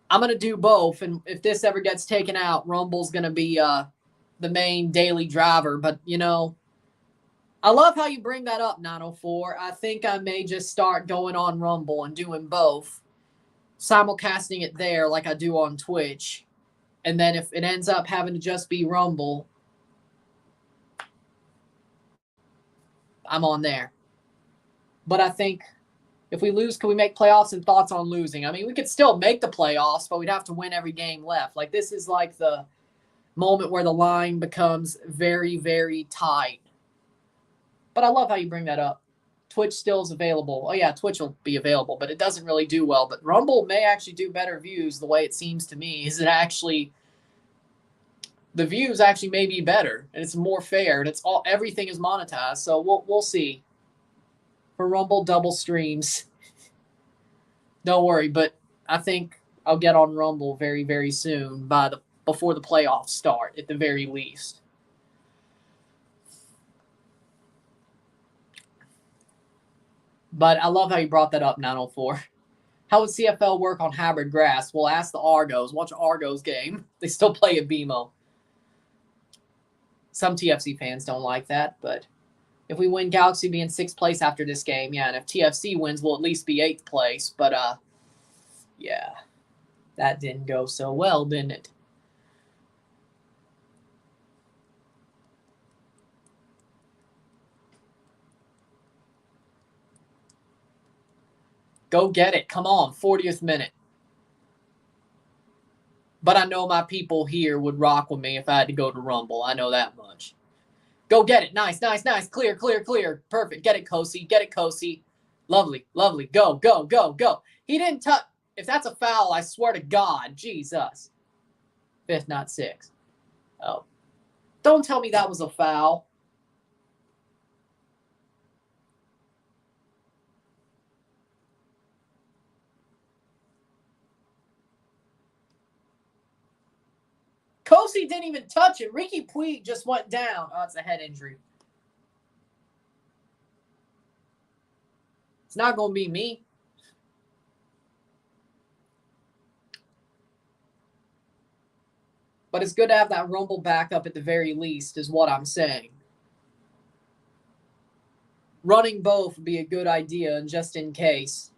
I'm going to do both, and if this ever gets taken out, Rumble's going to be the main daily driver. But, you know, I love how you bring that up, 904. I think I may just start going on Rumble and doing both, simulcasting it there like I do on Twitch. And then if it ends up having to just be Rumble, I'm on there. But I think if we lose, can we make playoffs, and thoughts on losing? I mean, we could still make the playoffs, but we'd have to win every game left. Like, this is like the moment where the line becomes very, very tight. But I love how you bring that up. Twitch still is available. Oh, yeah, Twitch will be available, but it doesn't really do well. But Rumble may actually do better views the way it seems to me. Is it actually... The views actually may be better, and it's more fair, and everything is monetized. So we'll see. For Rumble double streams, don't worry. But I think I'll get on Rumble very, very soon before the playoffs start, at the very least. But I love how you brought that up, 904. How would CFL work on hybrid grass? Well, ask the Argos. Watch Argos game. They still play at BMO. Some TFC fans don't like that, but if we win, Galaxy will be in 6th place after this game. Yeah, and if TFC wins, we'll at least be 8th place. But, yeah, that didn't go so well, didn't it? Go get it. Come on, 40th minute. But I know my people here would rock with me if I had to go to Rumble. I know that much. Go get it. Nice, nice, nice. Clear, clear, clear. Perfect. Get it, Kosi. Get it, Kosi. Lovely, lovely. Go, go, go, go. He didn't touch. If that's a foul, I swear to God. Jesus. 5th, not 6th. Oh. Don't tell me that was a foul. Kosi didn't even touch it. Ricky Puig just went down. Oh, it's a head injury. It's not going to be me. But it's good to have that Rumble backup at the very least, is what I'm saying. Running both would be a good idea, and just in case.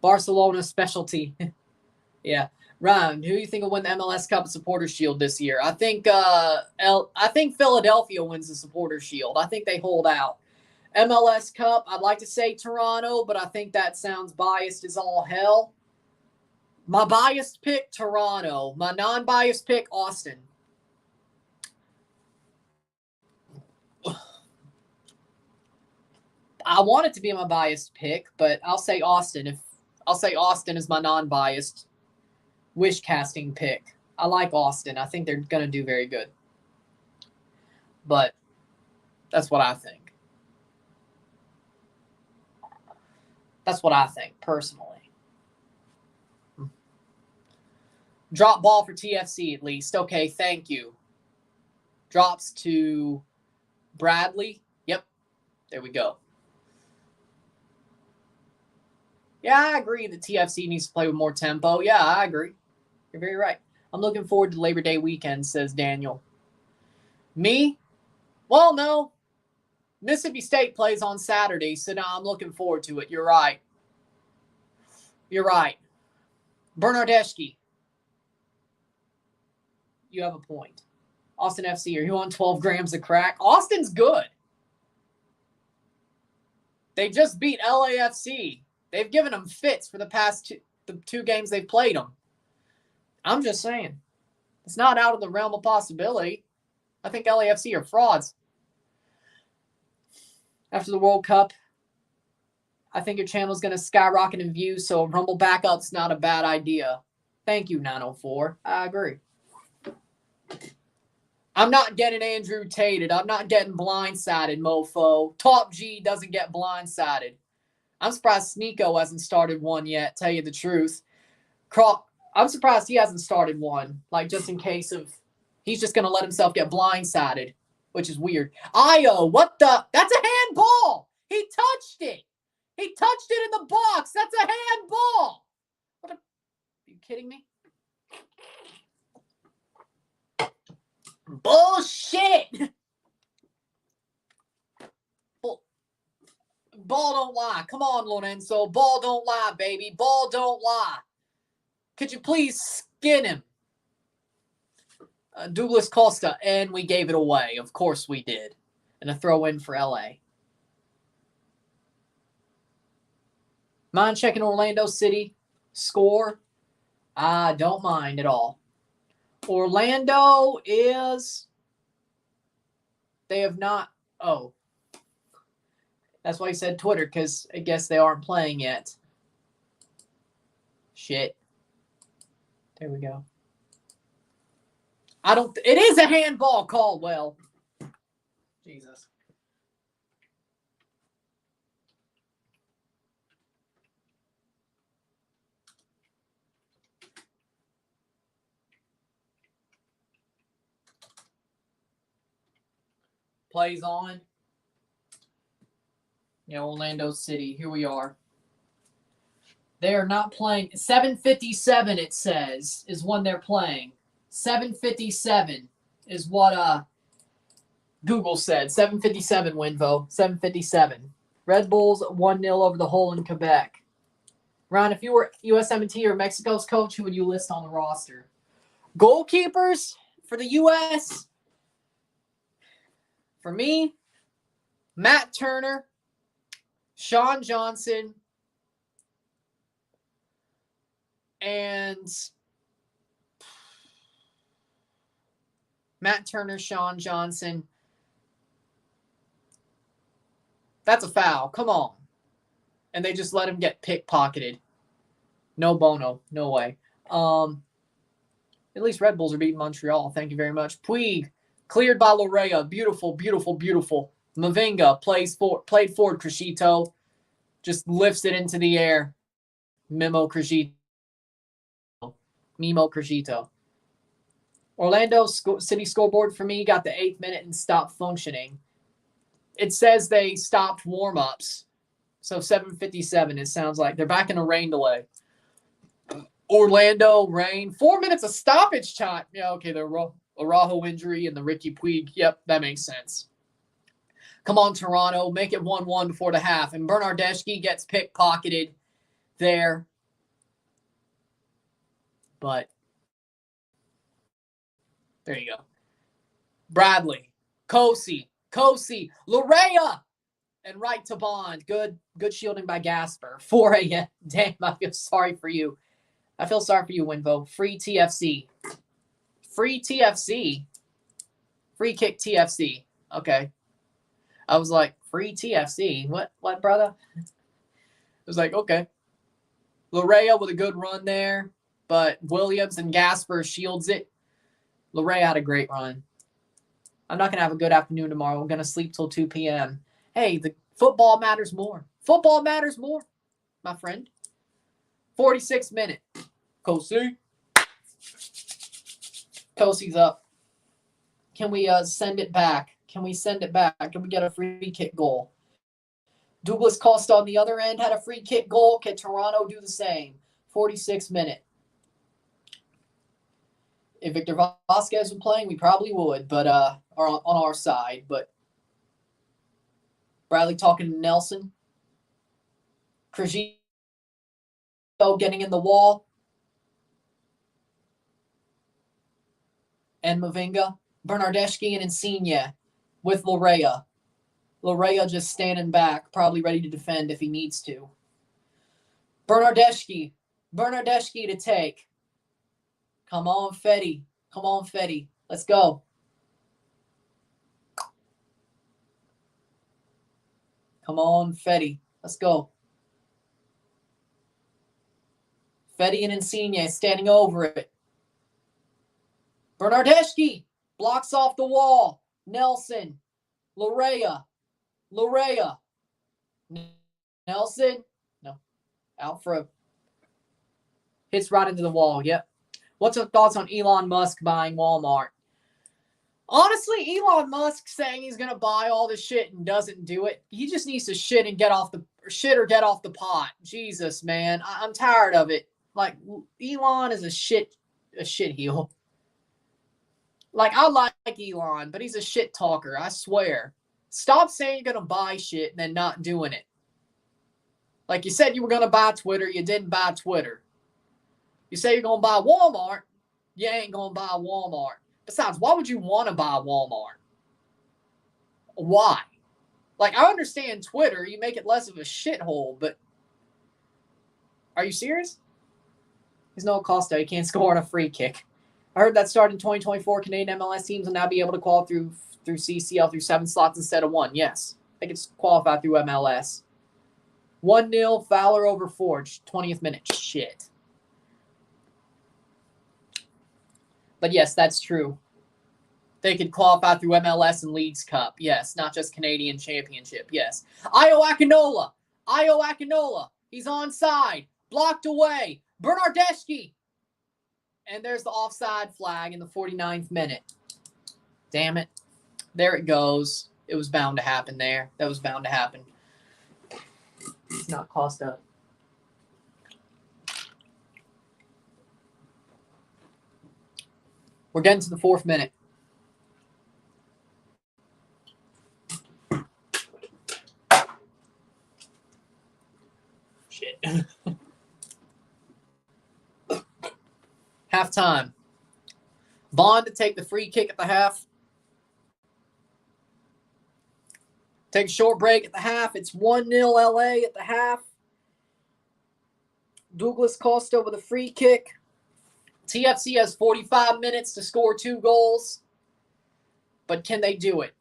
Barcelona specialty. Yeah. Ryan, who do you think will win the MLS Cup and Supporters Shield this year? I think Philadelphia wins the Supporters Shield. I think they hold out. MLS Cup, I'd like to say Toronto, but I think that sounds biased as all hell. My biased pick, Toronto. My non-biased pick, Austin. I want it to be my biased pick, but I'll say Austin. I'll say Austin is my non-biased wish casting pick. I like Austin. I think they're going to do very good. But that's what I think. That's what I think, personally. Drop ball for TFC at least. Okay, thank you. Drops to Bradley. Yep, there we go. Yeah, I agree that TFC needs to play with more tempo. Yeah, I agree. You're very right. I'm looking forward to Labor Day weekend, says Daniel. Me? Well, no. Mississippi State plays on Saturday, so now I'm looking forward to it. You're right. You're right. Bernardeschi. You have a point. Austin FC, are you on 12 grams of crack? Austin's good. They just beat LAFC. They've given them fits for the past two games they've played them. I'm just saying. It's not out of the realm of possibility. I think LAFC are frauds. After the World Cup, I think your channel is going to skyrocket in views, so a Rumble backup's not a bad idea. Thank you, 904. I agree. I'm not getting Andrew Tated. I'm not getting blindsided, mofo. Top G doesn't get blindsided. I'm surprised Sneeko hasn't started one yet, tell you the truth. I'm surprised he hasn't started one, like just in case of he's just going to let himself get blindsided which is weird. Io, what the? That's a handball. He touched it. He touched it in the box. That's a handball. What? Are you kidding me? Bullshit. Ball don't lie. Come on, Lorenzo. Ball don't lie, baby. Ball don't lie. Could you please skin him? Douglas Costa, and we gave it away. Of course we did. And a throw in for LA. Mind checking Orlando City score? I don't mind at all. Orlando is... They have not... Oh. That's why I said Twitter, because I guess they aren't playing yet. Shit. There we go. It is a handball, Caldwell. Jesus. Plays on. Yeah, Orlando City. Here we are. They are not playing. 7:57, it says, is when they're playing. 7:57 is what Google said. 7:57, Winvo. 7:57. Red Bulls 1-0 over the hole in Quebec. Ron, if you were USMNT or Mexico's coach, who would you list on the roster? Goalkeepers for the U.S. For me, Matt Turner, Sean Johnson, and Matt Turner, Sean Johnson. That's a foul. Come on. And they just let him get pickpocketed. No bueno. No way. At least Red Bulls are beating Montreal. Thank you very much. Puig, cleared by Lorea. Beautiful, beautiful, beautiful. Mavinga played forward. Crescito just lifts it into the air. Mimo Crescito. Orlando City scoreboard for me got the 8th minute and stopped functioning. It says they stopped warm-ups. So 7:57, it sounds like. They're back in a rain delay. Orlando, rain. 4 minutes of stoppage time. Yeah, okay, the Araujo injury and the Ricky Puig. Yep, that makes sense. Come on, Toronto. Make it 1-1 before the half. And Bernardeschi gets pickpocketed there. But there you go. Bradley, Kosi, Lorea, and right to Bond. Good shielding by Gasper. 4 a.m. Damn, I feel sorry for you. I feel sorry for you, Winvo. Free TFC. Free TFC. Free kick TFC. Okay. I was like, free TFC. What, brother? I was like, okay. Lorea with a good run there, but Williams and Gasper shields it. Lorea had a great run. I'm not going to have a good afternoon tomorrow. I'm going to sleep till 2 p.m. Hey, the football matters more. Football matters more, my friend. 46 minute. Kosi's up. Can we send it back? Can we send it back? Can we get a free kick goal? Douglas Costa on the other end had a free kick goal. Can Toronto do the same? 46 minute. If Victor Vasquez was playing, we probably would, but or on our side. But Bradley talking to Nelson. Crescito getting in the wall. And Mavinga. Bernardeschi and Insigne with Lorea. Lorea just standing back, probably ready to defend if he needs to. Bernardeschi to take. Come on, Fetty. Let's go. Come on, Fetty. Let's go. Fetty and Insigne standing over it. Bernardeschi blocks off the wall. Nelson. Lorea. Nelson. No. Out for a... Hits right into the wall. Yep. What's your thoughts on Elon Musk buying Walmart? Honestly, Elon Musk saying he's gonna buy all this shit and doesn't do it. He just needs to shit and get off the pot. Jesus, man, I'm tired of it. Like Elon is a shit heel. Like I like Elon, but he's a shit talker. I swear. Stop saying you're gonna buy shit and then not doing it. Like you said you were gonna buy Twitter, you didn't buy Twitter. You say you're gonna buy Walmart, you ain't gonna buy Walmart. Besides, why would you want to buy Walmart? Why? Like, I understand Twitter, you make it less of a shithole, but are you serious? There's no Costa. He can't score on a free kick. I heard that starting 2024 Canadian MLS teams will now be able to qualify through CCL through 7 slots instead of 1. Yes, they can qualify through MLS. 1-0 Fowler over Forge, 20th minute. Shit. But yes, that's true. They could qualify through MLS and Leagues Cup. Yes, not just Canadian Championship. Yes. Io Akinola. He's onside. Blocked away. Bernardeschi. And there's the offside flag in the 49th minute. Damn it. There it goes. It was bound to happen there. That was bound to happen. It's not Costa. We're getting to the 4th minute. Shit. Halftime. Bond to take the free kick at the half. Take a short break at the half. It's 1-0 LA at the half. Douglas Costa with a free kick. TFC has 45 minutes to score 2 goals. But can they do it?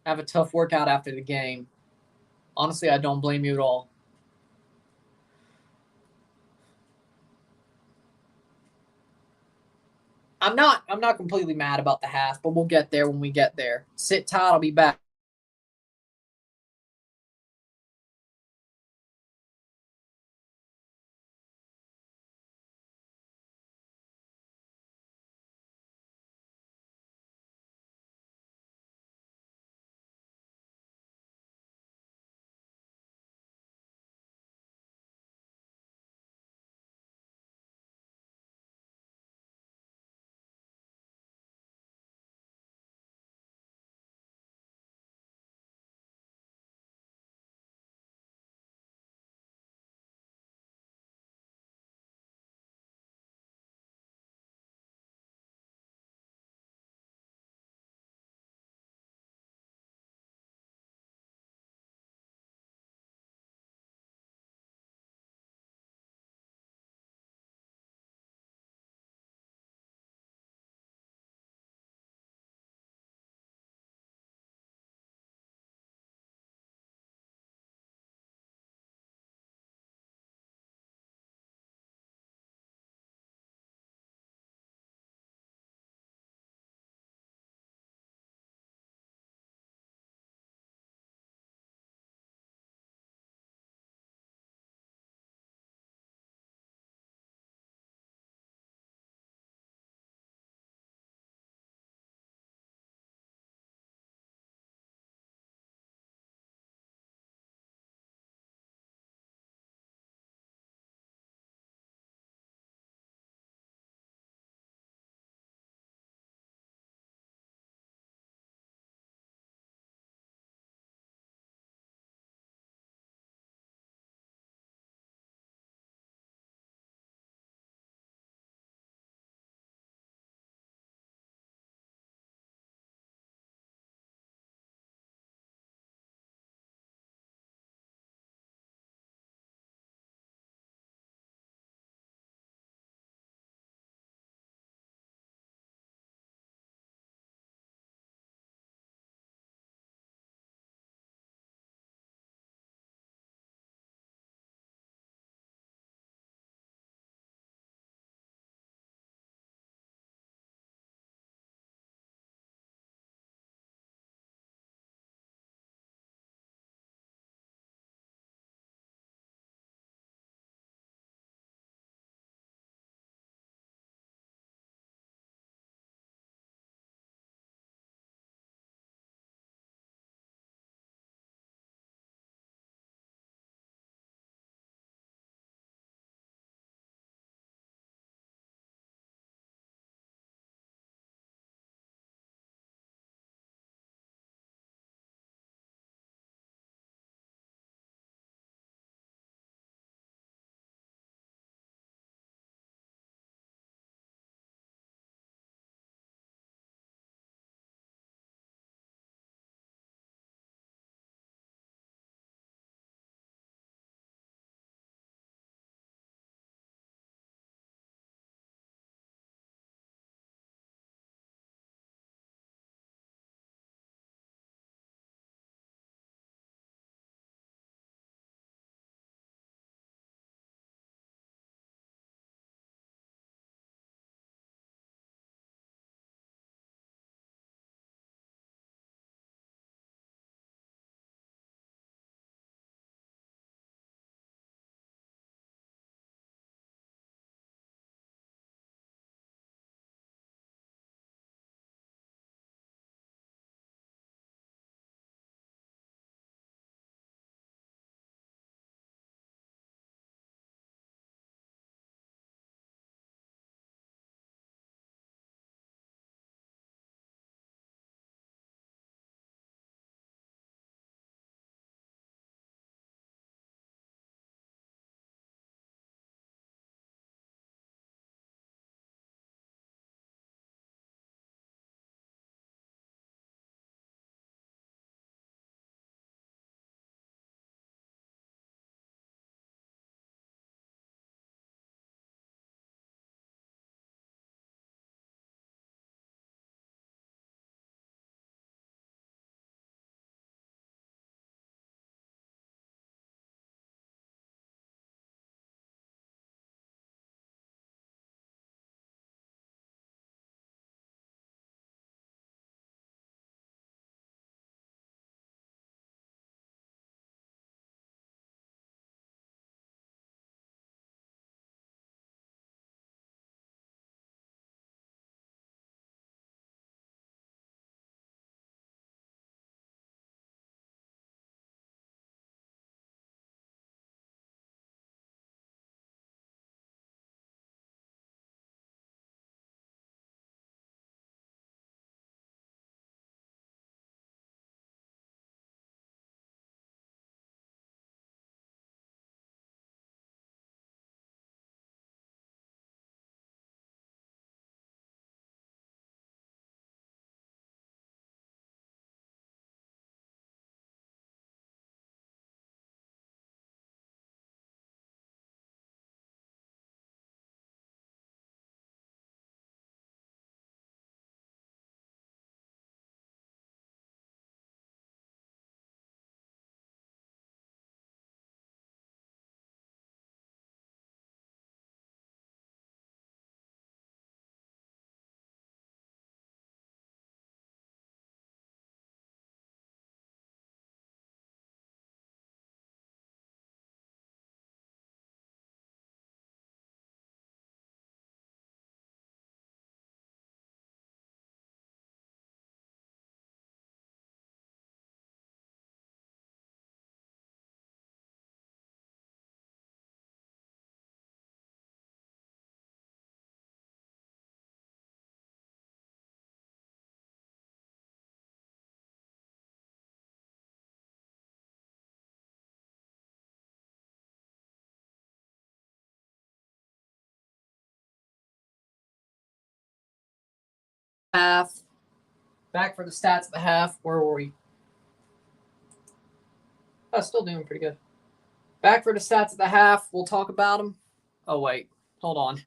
Have a tough workout after the game. Honestly, I don't blame you at all. I'm not completely mad about the half, but we'll get there when we get there. Sit tight, I'll be back. half. Back for the stats at the half. Where were we? Oh, still doing pretty good. Back for the stats at the half. We'll talk about them. Oh, wait. Hold on.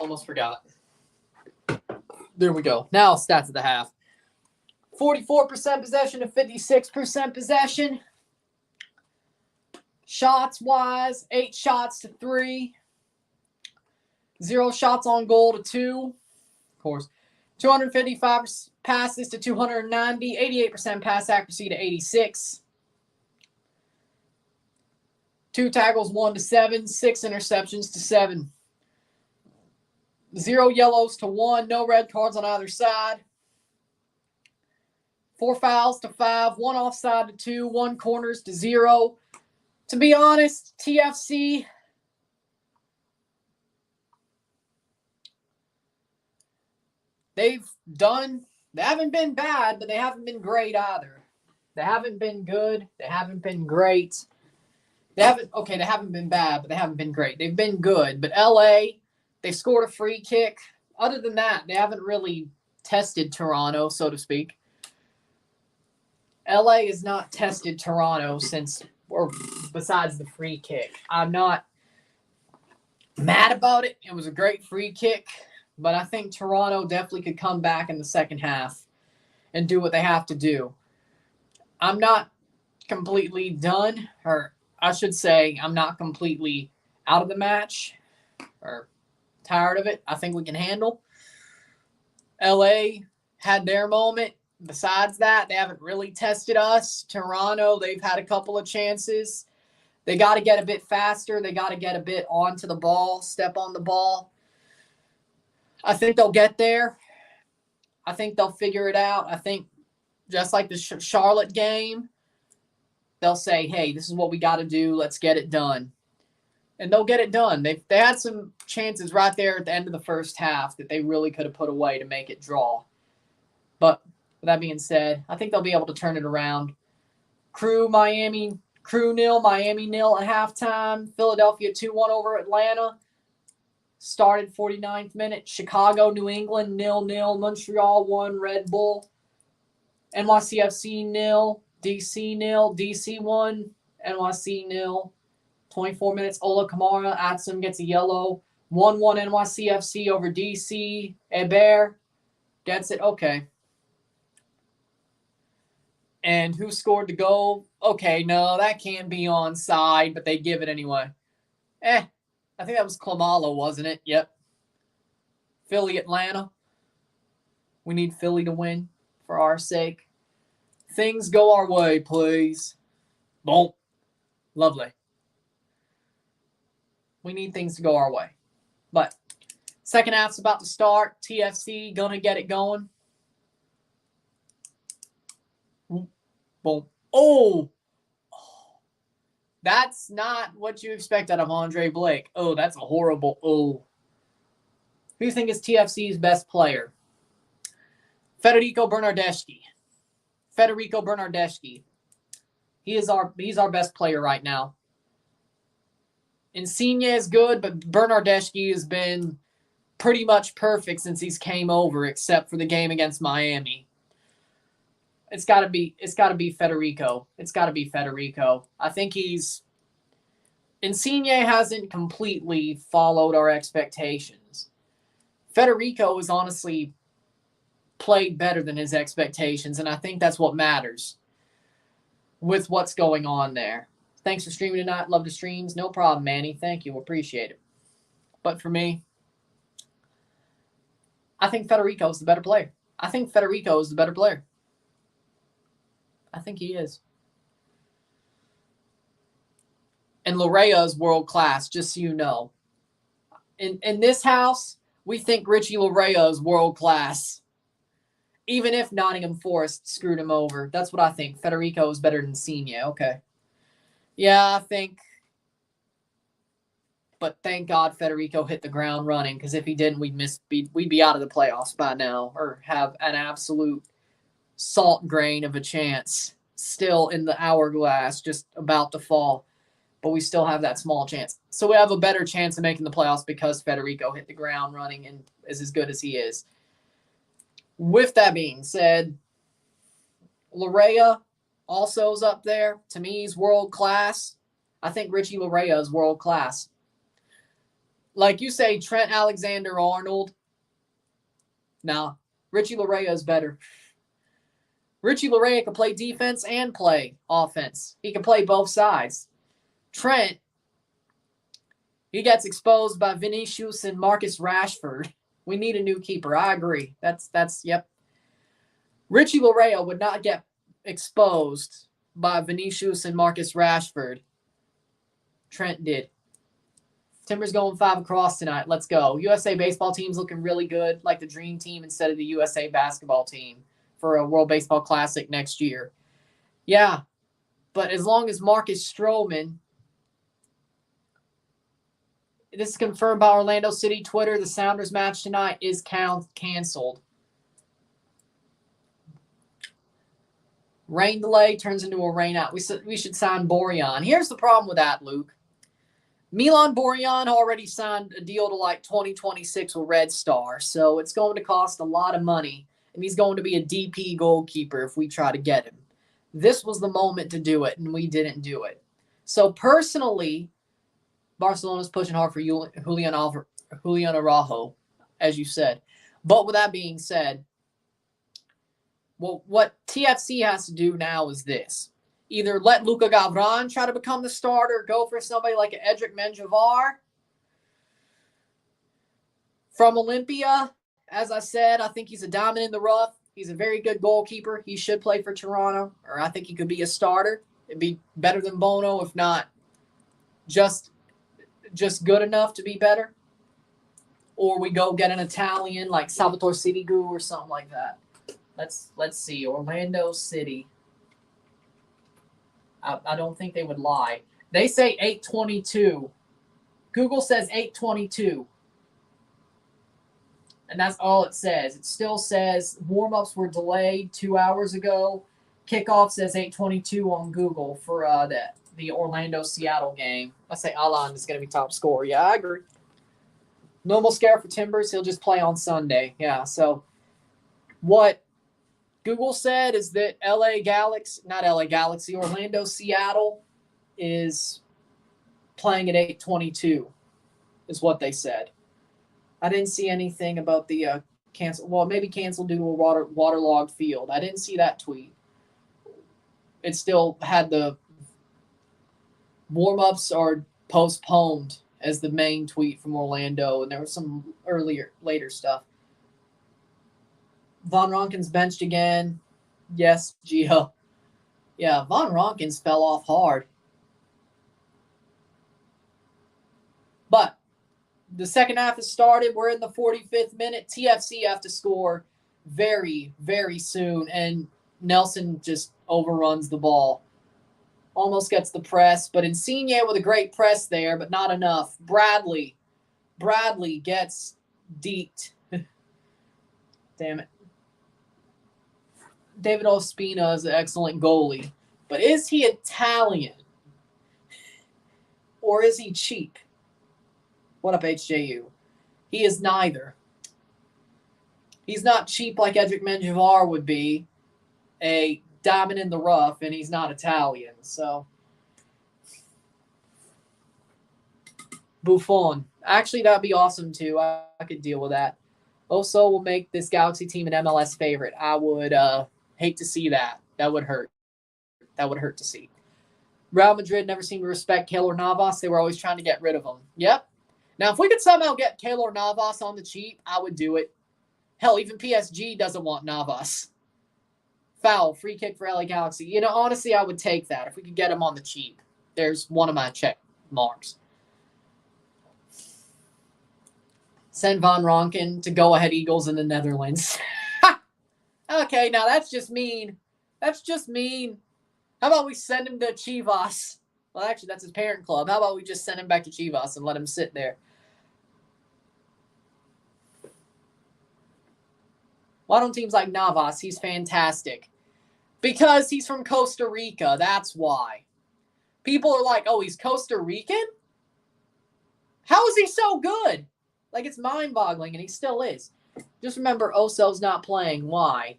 Almost forgot. There we go. Now stats of the half. 44% possession to 56% possession. Shots-wise, 8 shots to 3. 0 shots on goal to 2. Of course. 255 passes to 290. 88% pass accuracy to 86. 2 tackles, 1 to 7. 6 interceptions to 7. 0 yellows to 1. No red cards on either side. 4 fouls to 5. 1 offside to 2. 1 corners to 0. To be honest, TFC, they haven't been bad, but they haven't been great either. They haven't been good. They haven't been great. They haven't been bad, but they haven't been great. They've been good. But LA, they scored a free kick. Other than that, they haven't really tested Toronto, so to speak. LA has not tested Toronto besides the free kick. I'm not mad about it. It was a great free kick, but I think Toronto definitely could come back in the second half and do what they have to do. I'm not completely done, or I should say I'm not completely out of the match or tired of it. I think we can handle. LA had their moment. Besides that, they haven't really tested us. Toronto, they've had a couple of chances. They got to get a bit faster. They got to get a bit onto the ball, step on the ball. I think they'll get there. I think they'll figure it out. I think just like the Charlotte game, they'll say, hey, this is what we got to do. Let's get it done. And they'll get it done. They had some chances right there at the end of the first half that they really could have put away to make it draw. But with that being said, I think they'll be able to turn it around. Crew nil, Miami nil at halftime. Philadelphia 2-1 over Atlanta. Started 49th minute. Chicago, New England 0-0. Montreal 1, Red Bull. NYCFC 0, DC 0. DC 1, NYC 0. 24 minutes. Ola Kamara. Atsum gets a yellow. 1-1 NYCFC over DC. Hebert gets it. Okay. And who scored the goal? Okay, no, that can't be onside, but they give it anyway. I think that was Klamala, wasn't it? Yep. Philly, Atlanta. We need Philly to win for our sake. Things go our way, please. Boom. Lovely. We need things to go our way. But second half's about to start. TFC gonna get it going. Boom. Oh, that's not what you expect out of Andre Blake. Oh, that's a horrible oh. Who do you think is TFC's best player? Federico Bernardeschi. He's our best player right now. Insigne is good, but Bernardeschi has been pretty much perfect since he's came over, except for the game against Miami. It's got to be Federico. It's got to be Federico. I think Insigne hasn't completely followed our expectations. Federico has honestly played better than his expectations, and I think that's what matters with what's going on there. Thanks for streaming tonight. Love the streams. No problem, Manny. Thank you. Appreciate it. But for me, I think Federico is the better player. I think he is. And Larea is world class, just so you know. In this house, we think Richie Larea is world class. Even if Nottingham Forest screwed him over. That's what I think. Federico is better than Insigne. Okay. Yeah, I think. But thank God Federico hit the ground running, because if he didn't, we'd be out of the playoffs by now, or have an absolute salt grain of a chance still in the hourglass, just about to fall. But we still have that small chance. So we have a better chance of making the playoffs because Federico hit the ground running and is as good as he is. With that being said, Larea also is up there. To me, he's world class. I think Richie Larea is world class. Like you say, Trent Alexander-Arnold. Nah, Richie Larea is better. Richie Larea can play defense and play offense. He can play both sides. Trent, he gets exposed by Vinicius and Marcus Rashford. We need a new keeper. I agree. Yep. Richie Larea would not get exposed by Vinicius and Marcus Rashford. Trent did. Timber's going 5 across tonight. Let's go. USA baseball team's looking really good, like the dream team instead of the USA basketball team for a World Baseball Classic next year. Yeah, but as long as Marcus Stroman, this is confirmed by Orlando City Twitter, the Sounders match tonight is canceled. Rain delay turns into a rain out. We should sign Borjan. Here's the problem with that, Luke. Milan Borjan already signed a deal to like 2026 with Red Star, so it's going to cost a lot of money, and he's going to be a DP goalkeeper if we try to get him. This was the moment to do it, and we didn't do it. So personally, Barcelona's pushing hard for Julian Araujo, as you said. But with that being said, well, what TFC has to do now is this. Either let Luka Gavran try to become the starter, go for somebody like Edric Menjivar from Olympia. As I said, I think he's a diamond in the rough. He's a very good goalkeeper. He should play for Toronto, or I think he could be a starter. It'd be better than Bono, if not just good enough to be better. Or we go get an Italian like Salvatore Sirigu or something like that. Let's see. Orlando City. I don't think they would lie. They say 8:22. Google says 8:22. And that's all it says. It still says warm-ups were delayed 2 hours ago. Kickoff says 8:22 on Google for the Orlando-Seattle game. I say Alan is going to be top scorer. Yeah, I agree. Normal scare for Timbers. He'll just play on Sunday. Yeah, so what Google said is that Orlando, Seattle is playing at 8:22 is what they said. I didn't see anything about the cancel. Well, maybe canceled due to a waterlogged field. I didn't see that tweet. It still had the warm-ups are postponed as the main tweet from Orlando, and there was some later stuff. Von Ronken's benched again. Yes, Gio. Yeah, Von Ronkens fell off hard. But the second half has started. We're in the 45th minute. TFC have to score very, very soon, and Nelson just overruns the ball. Almost gets the press, but Insigne with a great press there, but not enough. Bradley gets deked. Damn it. David Ospina is an excellent goalie, but is he Italian or is he cheap? What up, HJU? He is neither. He's not cheap like Edric Menjivar would be, a diamond in the rough, and he's not Italian. So, Buffon. Actually, that'd be awesome too. I could deal with that. Oso will make this Galaxy team an MLS favorite. I would hate to see that. That would hurt. That would hurt to see. Real Madrid never seemed to respect Keylor Navas. They were always trying to get rid of him. Yep. Now, if we could somehow get Keylor Navas on the cheap, I would do it. Hell, even PSG doesn't want Navas. Foul, free kick for LA Galaxy. You know, honestly, I would take that if we could get him on the cheap. There's one of my check marks. Send Von Ronken to Go Ahead Eagles in the Netherlands. Okay, now that's just mean. That's just mean. How about we send him to Chivas? Well, actually, that's his parent club. How about we just send him back to Chivas and let him sit there? Why don't teams like Navas? He's fantastic. Because he's from Costa Rica. That's why. People are like, oh, he's Costa Rican? How is he so good? Like, it's mind-boggling, and he still is. Just remember, Oso's not playing. Why?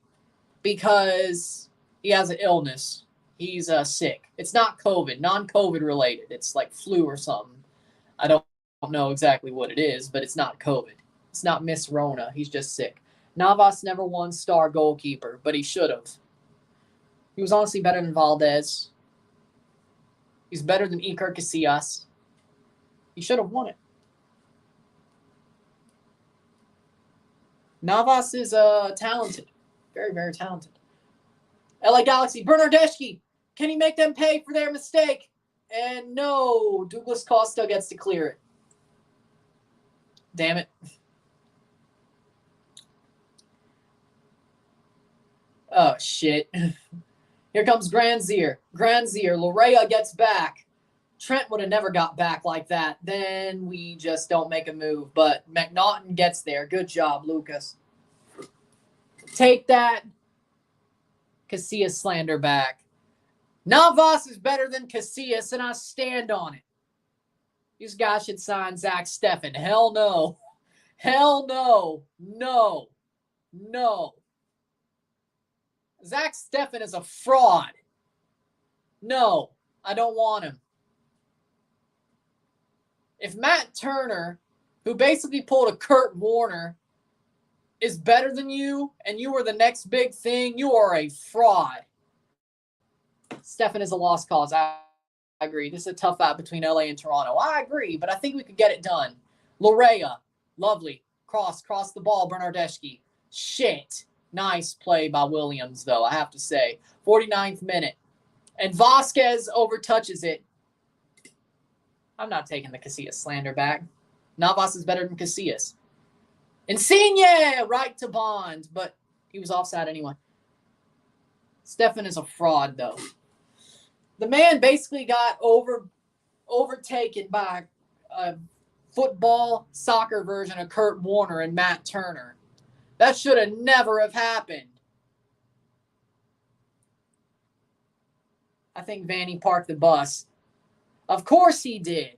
Because he has an illness. He's sick. It's not COVID, non-COVID related. It's like flu or something. I don't know exactly what it is, but it's not COVID. It's not Miss Rona. He's just sick. Navas never won star goalkeeper, but he should have. He was honestly better than Valdez. He's better than Iker Casillas. He should have won it. Navas is talented. Very, very talented. LA Galaxy, Bernardeschi. Can he make them pay for their mistake? And no, Douglas Costa gets to clear it. Damn it. Oh, shit. Here comes Granzier. Lorea gets back. Trent would have never got back like that. Then we just don't make a move. But Mcnaughton gets there. Good job, Lucas. Take that Casillas slander back. Navas is better than Casillas, and I stand on it. These guys should sign Zach Steffen. Hell no. Hell no. No. No. Zach Steffen is a fraud. No, I don't want him. If Matt Turner, who basically pulled a Kurt Warner, is better than you and you are the next big thing, you are a fraud. Steffen is a lost cause. I agree. This is a tough out between LA and Toronto. I agree, but I think we could get it done. Lorea, lovely. Cross the ball, Bernardeschi. Shit. Nice play by Williams, though, I have to say. 49th minute. And Vasquez overtouches it. I'm not taking the Casillas slander back. Navas is better than Casillas. Insigne, right to Bond, but he was offside anyway. Steffen is a fraud, though. The man basically got overtaken by a football, soccer version of Kurt Warner and Matt Turner. That should have never have happened. I think Vanny parked the bus. Of course he did.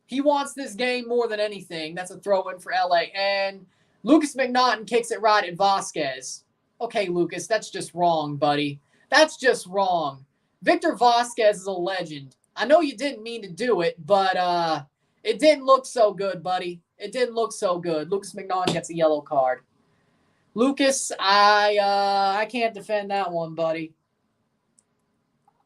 He wants this game more than anything. That's a throw-in for LA. And Lucas Mcnaughton kicks it right at Vasquez. Okay, Lucas, that's just wrong, buddy. That's just wrong. Victor Vasquez is a legend. I know you didn't mean to do it, but it didn't look so good, buddy. It didn't look so good. Lucas Mcnaughton gets a yellow card. Lucas, I can't defend that one, buddy.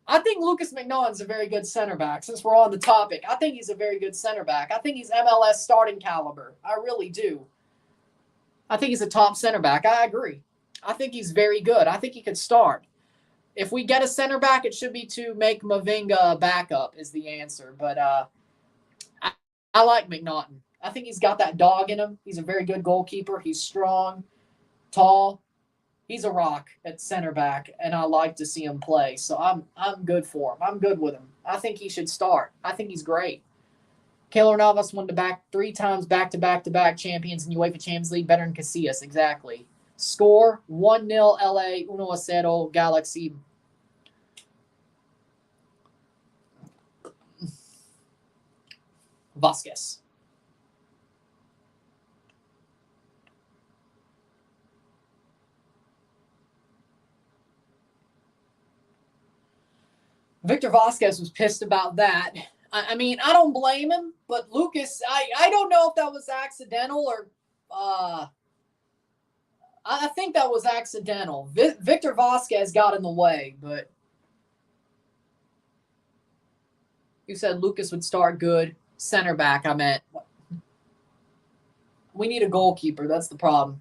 I think Lucas Mcnaughton's a very good center back. Since we're on the topic, I think he's a very good center back. I think he's MLS starting caliber. I really do. I think he's a top center back. I agree. I think he's very good. I think he could start. If we get a center back, it should be to make Mavinga a backup is the answer. But I like Mcnaughton. I think he's got that dog in him. He's a very good goalkeeper. He's strong, tall. He's a rock at center back, and I like to see him play. So I'm good for him. I'm good with him. I think he should start. I think he's great. Keylor Navas won three times back-to-back champions in UEFA Champions League, better than Casillas. Exactly. Score 1-0 LA, 1-0 Galaxy. Vasquez. Victor Vasquez was pissed about that. I mean, I don't blame him, but Lucas, I don't know if that was accidental or I think that was accidental. Victor Vasquez got in the way, but you said Lucas would start good. Center back, I meant. We need a goalkeeper. That's the problem.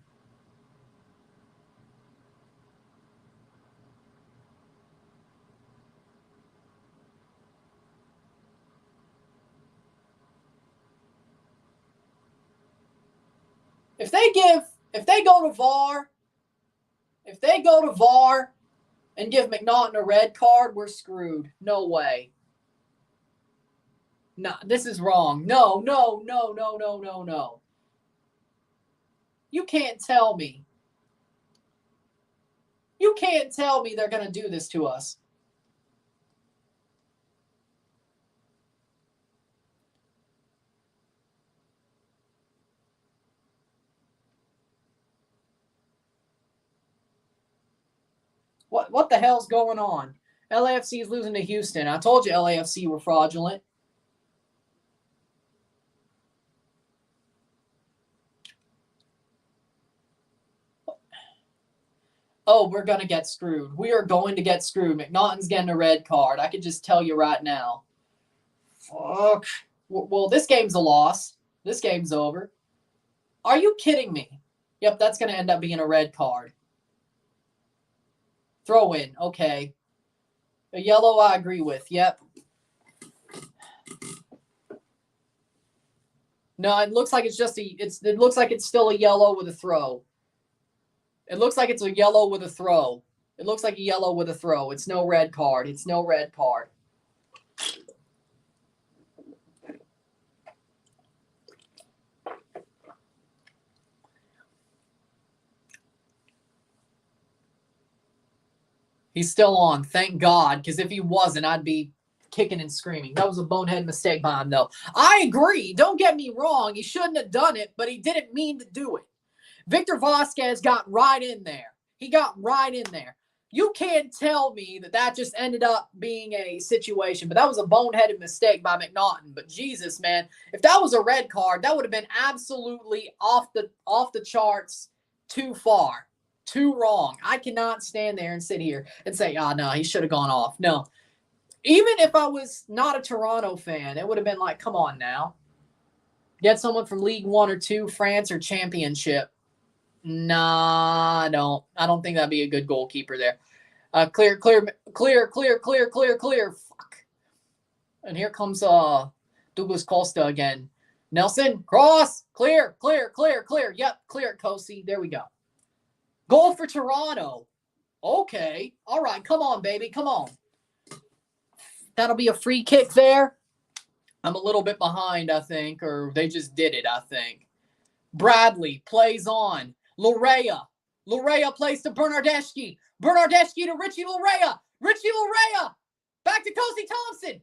If they go to VAR and give Mcnaughton a red card, we're screwed. No way. No, this is wrong. No. You can't tell me. You can't tell me they're going to do this to us. What the hell's going on? LAFC is losing to Houston. I told you LAFC were fraudulent. Oh, we're going to get screwed. We are going to get screwed. Mcnaughton's getting a red card. I can just tell you right now. Fuck. Well, this game's a loss. This game's over. Are you kidding me? Yep, that's going to end up being a red card. Throw in. Okay. A yellow I agree with. Yep. No, it looks like it's just it looks like it's still a yellow with a throw. It looks like it's a yellow with a throw. It looks like a yellow with a throw. It's no red card. It's no red card. He's still on. Thank God. Because if he wasn't, I'd be kicking and screaming. That was a bonehead mistake by him, though. I agree. Don't get me wrong. He shouldn't have done it, but he didn't mean to do it. Victor Vasquez got right in there. He got right in there. You can't tell me that just ended up being a situation, but that was a boneheaded mistake by Mcnaughton. But Jesus, man, if that was a red card, that would have been absolutely off the charts, too far, too wrong. I cannot stand there and sit here and say, no, he should have gone off. No. Even if I was not a Toronto fan, it would have been like, come on now. Get someone from League 1 or 2, France, or Championship. Nah, I don't. I don't think that'd be a good goalkeeper there. Clear. Fuck. And here comes Douglas Costa again. Nelson, cross, clear. Yep, clear, Kosi. There we go. Goal for Toronto. Okay. All right, come on, baby. Come on. That'll be a free kick there. I'm a little bit behind, I think, or they just did it, I think. Bradley plays on. Larea plays to Bernardeschi. Bernardeschi to Richie Larea. Back to Kosi Thompson.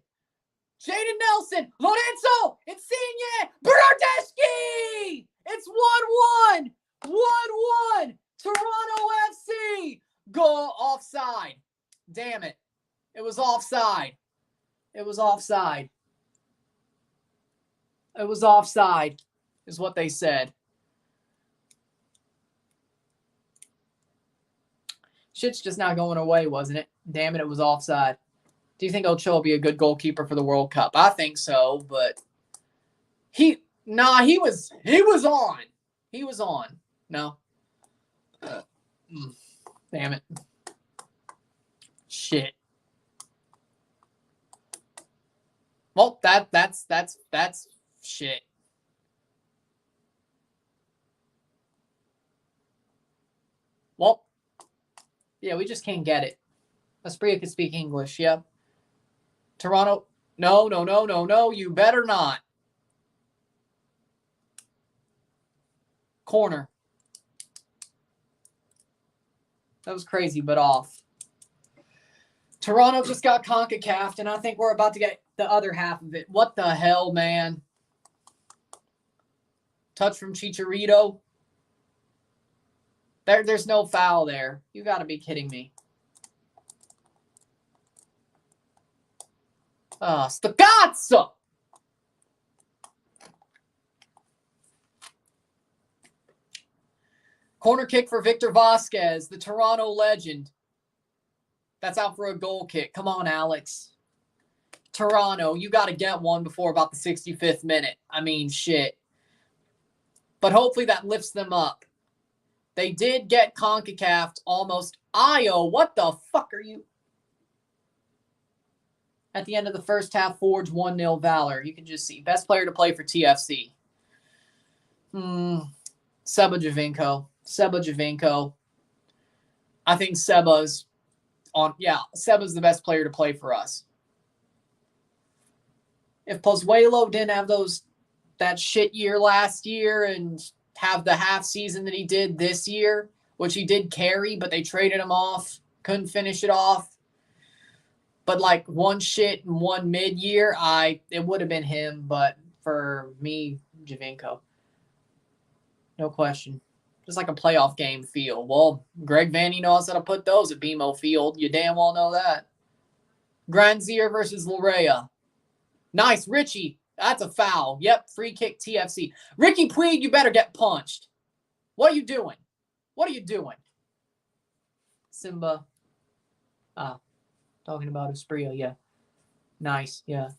Jaden Nelson. Lorenzo. Insigne. Bernardeschi. It's 1-1. 1-1. Toronto FC. Goal offside. Damn it. It was offside. Is what they said. Shit's just not going away, wasn't it? Damn it, it was offside. Do you think Ochoa will be a good goalkeeper for the World Cup? I think so, but he was on. He was on. No. Damn it. Shit. Well, that's shit. Well, yeah, we just can't get it. Espria could speak English, yep. Toronto, no, you better not. Corner. That was crazy, but off. Toronto just got CONCACAF'd, and I think we're about to get the other half of it. What the hell, man? Touch from Chicharito. There's no foul there. You got to be kidding me. Stacazzo! Corner kick for Victor Vasquez, the Toronto legend. That's out for a goal kick. Come on, Alex. Toronto, you got to get one before about the 65th minute. I mean, shit. But hopefully that lifts them up. They did get CONCACAF'd almost. Io, what the fuck are you? At the end of the first half, Forge 1-0 Valor. You can just see. Best player to play for TFC. Seba Javinko. I think Seba's the best player to play for us. if Pozuelo didn't have that shit year last year and have the half season that he did this year, which he did carry, but they traded him off, couldn't finish it off. But like one shit and one mid-year, it would have been him, but for me, Giovinco. No question. Just like a playoff game feel. Well, Greg Vanny knows how to put those at BMO Field. You damn well know that. Granzier versus Larea. Nice, Richie. That's a foul. Yep, free kick TFC. Ricky Puig, you better get punched. What are you doing? What are you doing? Simba. Talking about Espria, yeah. Nice, yeah.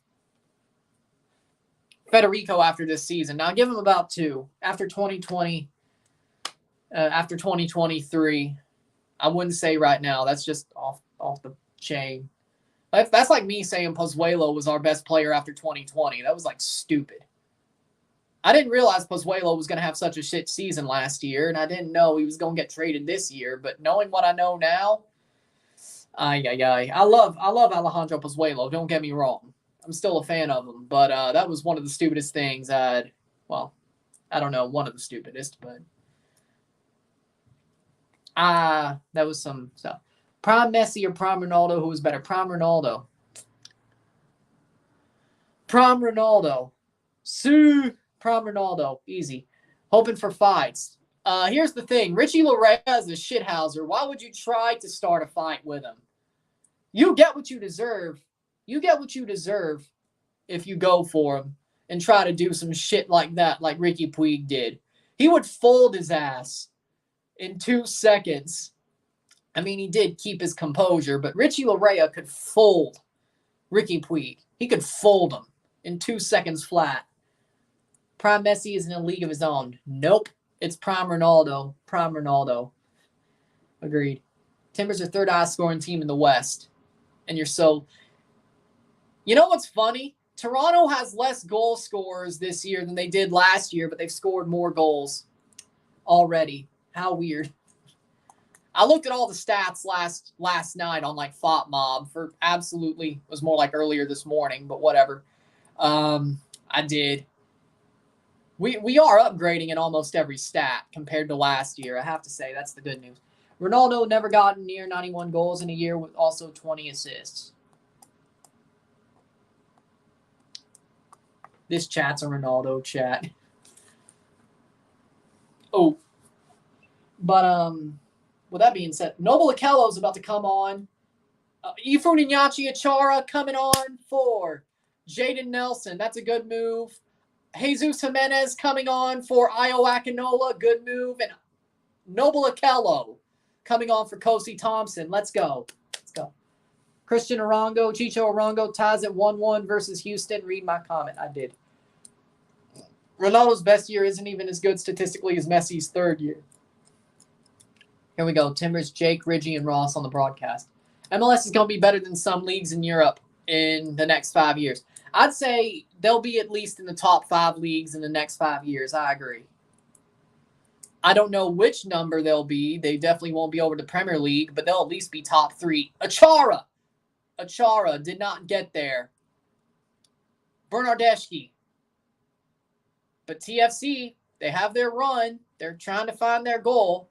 Federico after this season. Now give him about 2. After 2020, after 2023, I wouldn't say right now. That's just off the chain. That's like me saying Pozuelo was our best player after 2020. That was like stupid. I didn't realize Pozuelo was going to have such a shit season last year, and I didn't know he was going to get traded this year. But knowing what I know now, I love Alejandro Pozuelo. Don't get me wrong. I'm still a fan of him, but that was one of the stupidest things I don't know, one of the stupidest, but that was some stuff. Prime Messi or Prime Ronaldo, who was better? Prime Ronaldo. Prime Ronaldo. Prime Ronaldo. Easy. Hoping for fights. Here's the thing. Richie Larea is a shithouser. Why would you try to start a fight with him? You get what you deserve. You get what you deserve if you go for him and try to do some shit like that, like Ricky Puig did. He would fold his ass in 2 seconds. I mean, he did keep his composure, but Richie Larea could fold Ricky Puig. He could fold him in 2 seconds flat. Prime Messi is in a league of his own. Nope. It's Prime Ronaldo. Prime Ronaldo. Agreed. Timbers are third highest scoring team in the West. And you're so... You know what's funny? Toronto has less goal scorers this year than they did last year, but they've scored more goals already. How weird. I looked at all the stats last night on like FOTMob for absolutely, it was more like earlier this morning, but whatever. I did. We are upgrading in almost every stat compared to last year. I have to say, that's the good news. Ronaldo never gotten near 91 goals in a year with also 20 assists. This chat's a Ronaldo chat. Oh. But, with that being said, Noble Okello is about to come on. Ifun Inyachi Achara coming on for Jaden Nelson. That's a good move. Jesus Jimenez coming on for Io Akinola. Good move. And Noble Okello coming on for Kosi Thompson. Let's go. Let's go. Christian Arango, Chicho Arango ties at 1-1 versus Houston. Read my comment. I did. Ronaldo's best year isn't even as good statistically as Messi's third year. Here we go. Timbers, Jake, Ridgie, and Ross on the broadcast. MLS is going to be better than some leagues in Europe in the next 5 years. I'd say they'll be at least in the top 5 leagues in the next 5 years. I agree. I don't know which number they'll be. They definitely won't be over the Premier League, but they'll at least be top 3. Achara did not get there. Bernardeschi. But TFC, they have their run. They're trying to find their goal.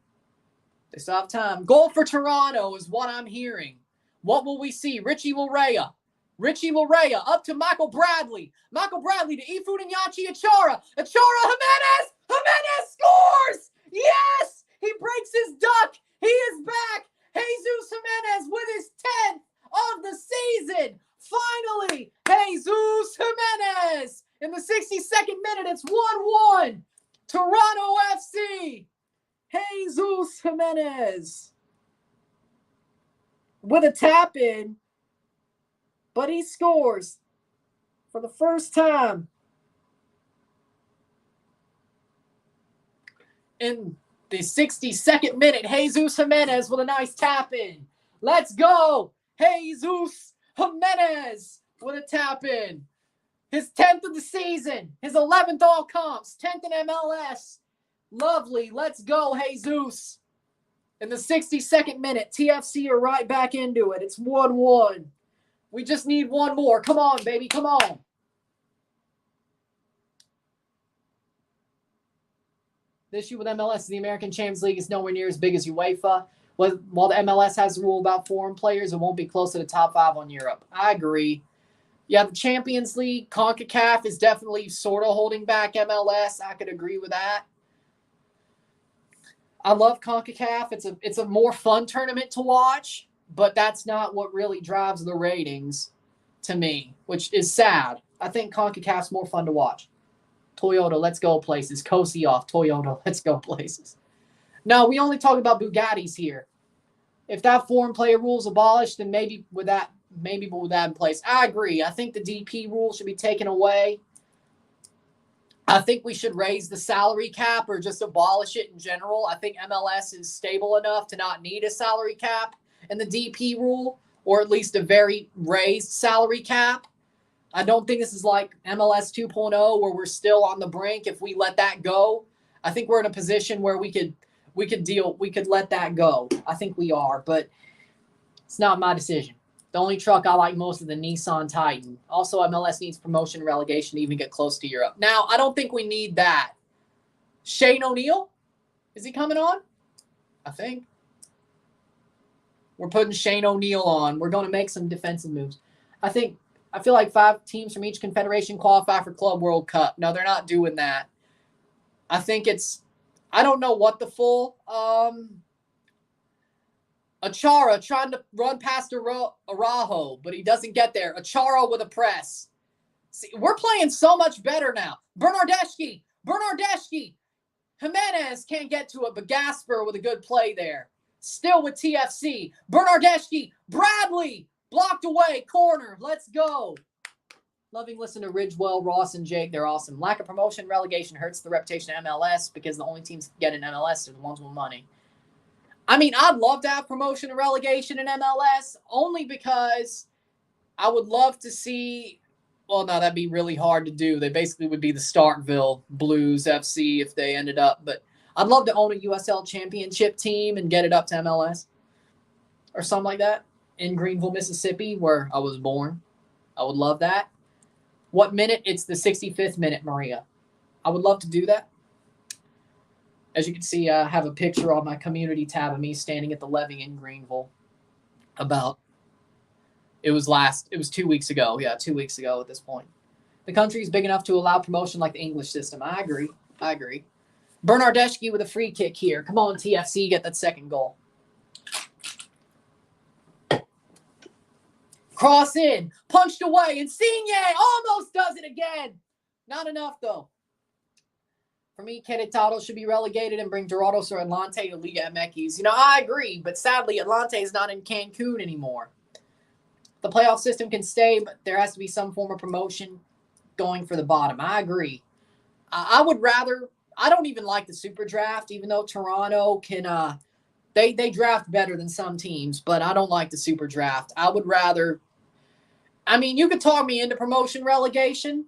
They still have time. Goal for Toronto is what I'm hearing. What will we see? Richie Larea up to Michael Bradley. Michael Bradley to Ifun Inyachi Achara. Achara, Jimenez scores! Yes! He breaks his duck. He is back. Jesus Jimenez with his 10th of the season. Finally, Jesus Jimenez. In the 62nd minute, it's 1-1. Toronto FC. Jesus Jimenez with a tap in, but he scores for the first time in the 62nd minute. Jesus Jimenez with a nice tap in. Let's go. Jesus Jimenez with a tap in. His 10th of the season. His 11th all comps. 10th in MLS. Lovely. Let's go, Jesus. In the 62nd minute, TFC are right back into it. It's 1-1. We just need one more. Come on, baby. Come on. The issue with MLS is the American Champions League is nowhere near as big as UEFA. While the MLS has a rule about foreign players, it won't be close to the top 5 on Europe. I agree. Yeah, the Champions League, CONCACAF is definitely sort of holding back MLS. I could agree with that. I love CONCACAF. It's a more fun tournament to watch, but that's not what really drives the ratings to me, which is sad. I think CONCACAF's more fun to watch. Toyota, let's go places. Kosi off. Toyota, let's go places. No, we only talk about Bugattis here. If that foreign player rule is abolished, then maybe with that in place. I agree. I think the DP rule should be taken away. I think we should raise the salary cap or just abolish it in general. I think MLS is stable enough to not need a salary cap in the DP rule, or at least a very raised salary cap. I don't think this is like MLS 2.0 where we're still on the brink. If we let that go, I think we're in a position where we could let that go. I think we are, but it's not my decision. The only truck I like most is the Nissan Titan. Also, MLS needs promotion and relegation to even get close to Europe. Now, I don't think we need that. Shane O'Neill? Is he coming on? I think. We're putting Shane O'Neill on. We're going to make some defensive moves. I feel like 5 teams from each confederation qualify for Club World Cup. No, they're not doing that. I think I don't know what the full Achara trying to run past Araujo, but he doesn't get there. Achara with a press. See, we're playing so much better now. Bernardeschi. Jimenez can't get to it, but Gasper with a good play there. Still with TFC. Bernardeschi. Bradley. Blocked away. Corner. Let's go. Loving listening to Ridgewell, Ross, and Jake. They're awesome. Lack of promotion, relegation hurts the reputation of MLS because the only teams that get in MLS are the ones with money. I mean, I'd love to have promotion and relegation in MLS only because I would love to see – well, no, that'd be really hard to do. They basically would be the Starkville Blues FC if they ended up. But I'd love to own a USL championship team and get it up to MLS or something like that in Greenville, Mississippi, where I was born. I would love that. What minute? It's the 65th minute, Maria. I would love to do that. As you can see, I have a picture on my community tab of me standing at the levee in Greenville it was 2 weeks ago. Yeah, 2 weeks ago at this point. The country is big enough to allow promotion like the English system. I agree. Bernardeschi with a free kick here. Come on, TFC, get that second goal. Cross in, punched away, Insigne almost does it again. Not enough, though. For me, Querétaro should be relegated and bring Dorados or Atlante to Liga MX. I agree, but sadly, Atlante is not in Cancun anymore. The playoff system can stay, but there has to be some form of promotion going for the bottom. I agree. I would rather – I don't even like the Super Draft, even though Toronto can they draft better than some teams, but I don't like the Super Draft. I would rather – I mean, you could talk me into promotion relegation.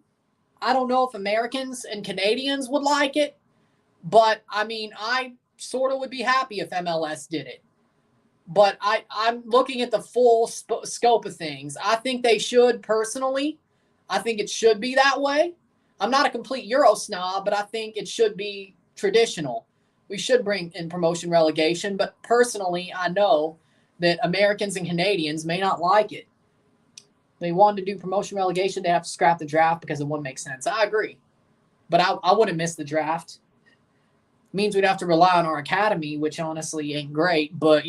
I don't know if Americans and Canadians would like it, but, I mean, I sort of would be happy if MLS did it. But I'm looking at the full scope of things. I think they should, personally. I think it should be that way. I'm not a complete Euro snob, but I think it should be traditional. We should bring in promotion relegation, but personally, I know that Americans and Canadians may not like it. They wanted to do promotion relegation, they have to scrap the draft because it wouldn't make sense. I agree. But I wouldn't miss the draft. It means we'd have to rely on our academy, which honestly ain't great, but,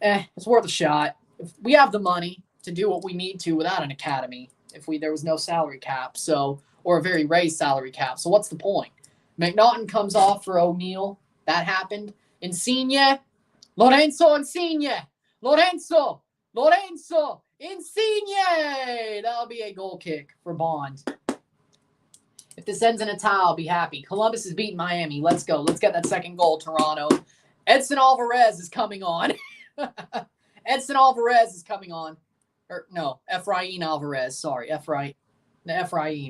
it's worth a shot. If we have the money to do what we need to without an academy, there was no salary cap, or a very raised salary cap. So what's the point? Mcnaughton comes off for O'Neill. That happened. Lorenzo Insigne. Lorenzo Insigne. That'll be a goal kick for Bond. If this ends in a tie, I'll be happy. Columbus is beating Miami. Let's go. Let's get that second goal, Toronto. Edson Alvarez is coming on. Edson Alvarez is coming on. Efrain Alvarez. Sorry, Efrain.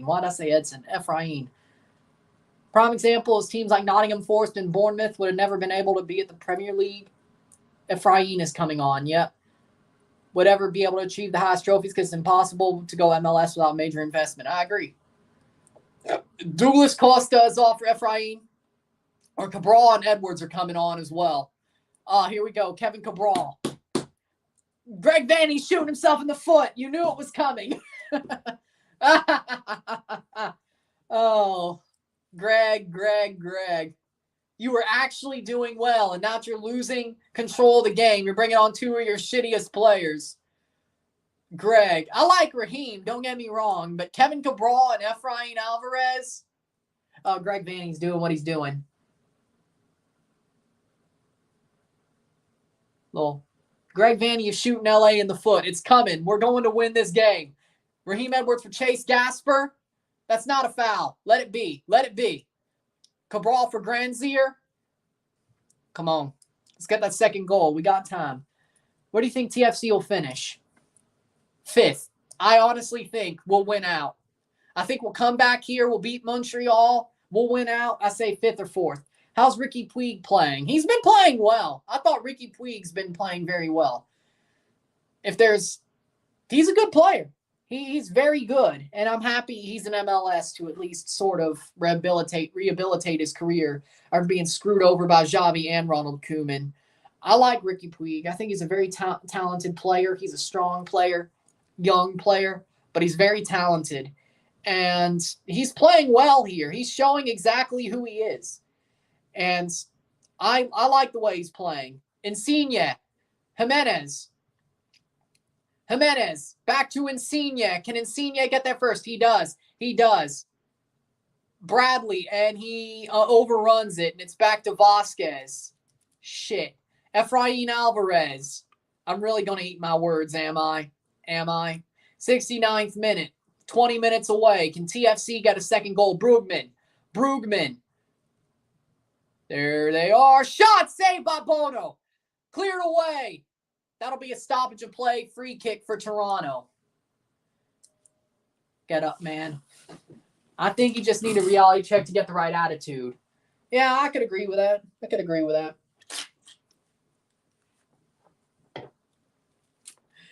Why did I say Edson? Efrain. Prime example is teams like Nottingham Forest and Bournemouth would have never been able to be at the Premier League. Efrain is coming on, yep. Would ever be able to achieve the highest trophies because it's impossible to go MLS without major investment. I agree. Douglas Costa is off for Efrain. Or Cabral and Edwards are coming on as well. Here we go. Kevin Cabral. Greg Vanny's shooting himself in the foot. You knew it was coming. Oh, Greg. You were actually doing well, and now you're losing control of the game. You're bringing on two of your shittiest players. Greg. I like Raheem, don't get me wrong, but Kevin Cabral and Efrain Alvarez. Oh, Greg Vanny's doing what he's doing. Well, Greg Vanny is shooting LA in the foot. It's coming. We're going to win this game. Raheem Edwards for Chase Gasper. That's not a foul. Let it be. Let it be. Cabral for Granzier. Come on. Let's get that second goal. We got time. Where do you think TFC will finish? 5th. I honestly think we'll win out. I think we'll come back here. We'll beat Montreal. We'll win out. I say 5th or 4th. How's Ricky Puig playing? He's been playing well. I thought Ricky Puig's been playing very well. He's a good player. He's very good. And I'm happy he's in MLS to at least sort of rehabilitate his career after being screwed over by Xavi and Ronald Koeman. I like Ricky Puig. I think he's a very talented player. He's a strong player, young player, but he's very talented. And he's playing well here. He's showing exactly who he is. And I like the way he's playing. Insigne, Jimenez, back to Insigne. Can Insigne get there first? He does. Bradley, and he overruns it, and it's back to Vasquez. Shit. Efrain Alvarez. I'm really going to eat my words, am I? 69th minute. 20 minutes away. Can TFC get a second goal? Brugman. There they are. Shot saved by Bono. Cleared away. That'll be a stoppage of play. Free kick for Toronto. Get up, man. I think you just need a reality check to get the right attitude. Yeah, I could agree with that.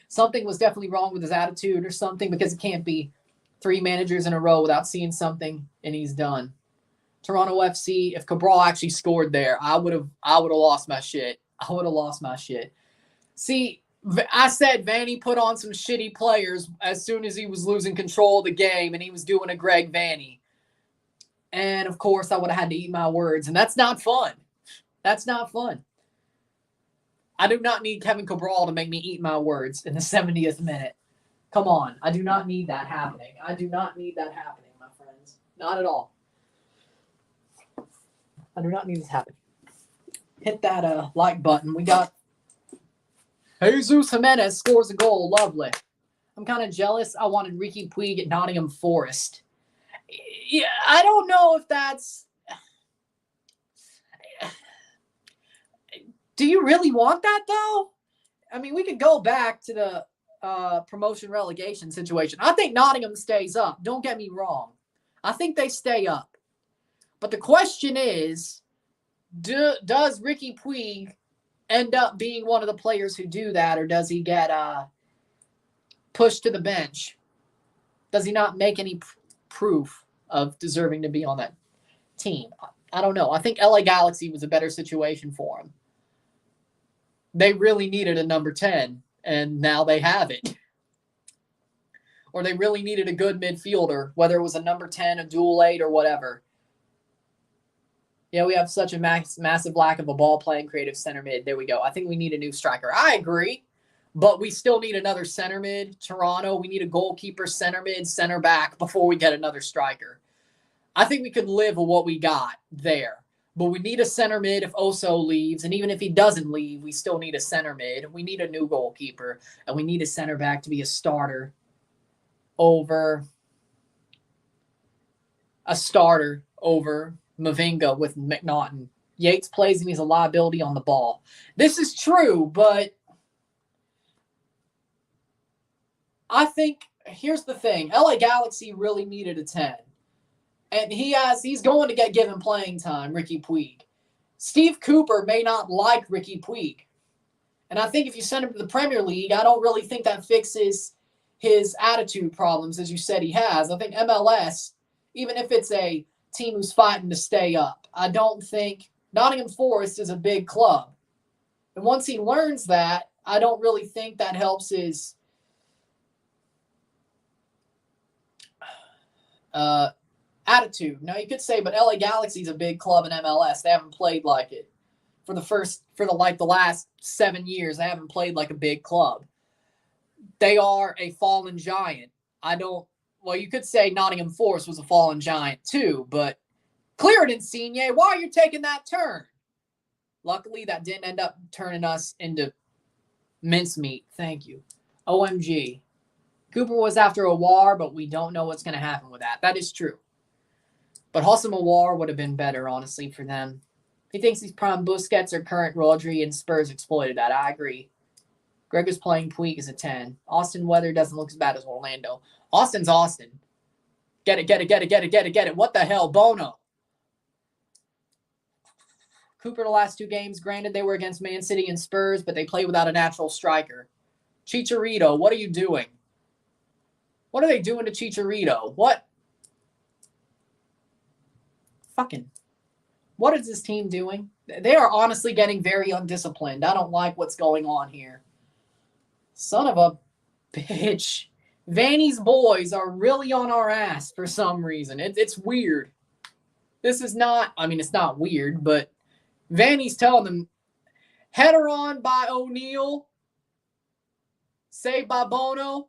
Something was definitely wrong with his attitude or something, because it can't be 3 managers in a row without seeing something, and he's done. Toronto FC, if Cabral actually scored there, I would have lost my shit. See, I said Vanny put on some shitty players as soon as he was losing control of the game, and he was doing a Greg Vanny. And, of course, I would have had to eat my words, and that's not fun. I do not need Kevin Cabral to make me eat my words in the 70th minute. Come on. I do not need that happening. My friends. Not at all. I do not need this happening. Hit that like button. We got Jesus Jimenez scores a goal. Lovely. I'm kind of jealous. I wanted Ricky Puig at Nottingham Forest. Yeah, I don't know if that's... Do you really want that, though? I mean, we could go back to the promotion relegation situation. I think Nottingham stays up. Don't get me wrong. I think they stay up. But the question is, does Ricky Puig end up being one of the players who do that, or does he get pushed to the bench? Does he not make any proof of deserving to be on that team? I don't know. I think LA Galaxy was a better situation for him. They really needed a number 10, and now they have it. Or they really needed a good midfielder, whether it was a number 10, a dual 8, or whatever. Yeah, we have such a massive lack of a ball-playing creative center mid. There we go. I think we need a new striker. I agree, but we still need another center mid. Toronto, we need a goalkeeper, center mid, center back before we get another striker. I think we could live with what we got there. But we need a center mid if Oso leaves, and even if he doesn't leave, we still need a center mid. We need a new goalkeeper, and we need a center back to be a starter over Mavinga with Mcnaughton. Yates plays and he's a liability on the ball. This is true, but I think here's the thing. LA Galaxy really needed a 10. And he's going to get given playing time, Ricky Puig. Steve Cooper may not like Ricky Puig. And I think if you send him to the Premier League, I don't really think that fixes his attitude problems, as you said he has. I think MLS even if it's a team who's fighting to stay up. I don't think Nottingham Forest is a big club. And once he learns that, I don't really think that helps his attitude. Now, you could say, but LA Galaxy's a big club in MLS. They haven't played like it. For the last 7 years, they haven't played like a big club. They are a fallen giant. Well, you could say Nottingham Forest was a fallen giant too, but clear it, Insigne. Why are you taking that turn? Luckily, that didn't end up turning us into mincemeat. Thank you. OMG. Cooper was after Aouar, but we don't know what's going to happen with that. That is true. But Hossam Aouar would have been better, honestly, for them. He thinks he's prime Busquets or current Rodri, and Spurs exploited that. I agree. Greg is playing Puig as a 10. Austin Weather doesn't look as bad as Orlando. Austin's Austin. Get it. What the hell, Bono? Cooper the last 2 games, granted they were against Man City and Spurs, but they play without a natural striker. Chicharito, what are you doing? What are they doing to Chicharito? What is this team doing? They are honestly getting very undisciplined. I don't like what's going on here. Son of a bitch. Vanny's boys are really on our ass for some reason. It's weird. This is not, it's not weird, but Vanny's telling them, header on by O'Neal, saved by Bono,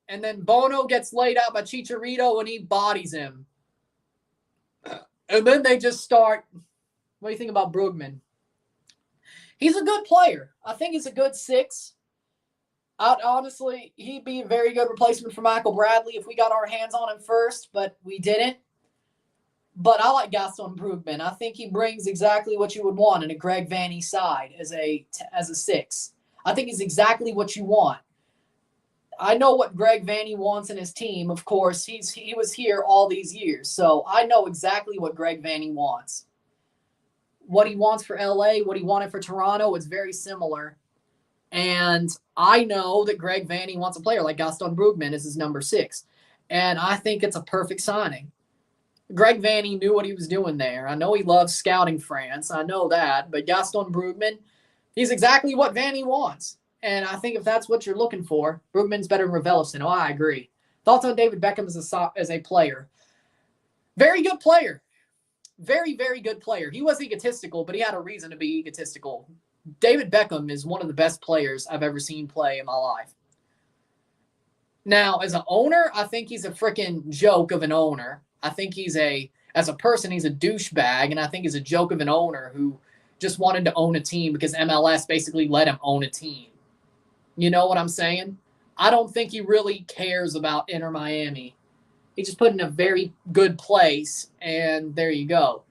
and then Bono gets laid out by Chicharito and he bodies him. And then they just start, what do you think about Brugman? He's a good player. I think he's a good 6. Honestly, he'd be a very good replacement for Michael Bradley if we got our hands on him first, but we didn't. But I like Gaston Brugman. I think he brings exactly what you would want in a Greg Vanny side as a 6. I think he's exactly what you want. I know what Greg Vanny wants in his team. Of course, he was here all these years, so I know exactly what Greg Vanny wants. What he wants for LA, what he wanted for Toronto, it's very similar. And I know that Greg Vanny wants a player like Gaston Brugman as his number 6. And I think it's a perfect signing. Greg Vanny knew what he was doing there. I know he loves scouting France. I know that. But Gaston Brugman, he's exactly what Vanny wants. And I think if that's what you're looking for, Brugman's better than Raveloson. Oh, I agree. Thoughts on David Beckham as a player? Very good player. Very, very good player. He was egotistical, but he had a reason to be egotistical. David Beckham is one of the best players I've ever seen play in my life. Now, as an owner, I think he's a freaking joke of an owner. I think as a person, he's a douchebag, and I think he's a joke of an owner who just wanted to own a team because MLS basically let him own a team. You know what I'm saying? I don't think he really cares about Inter Miami. He just put in a very good place, and there you go.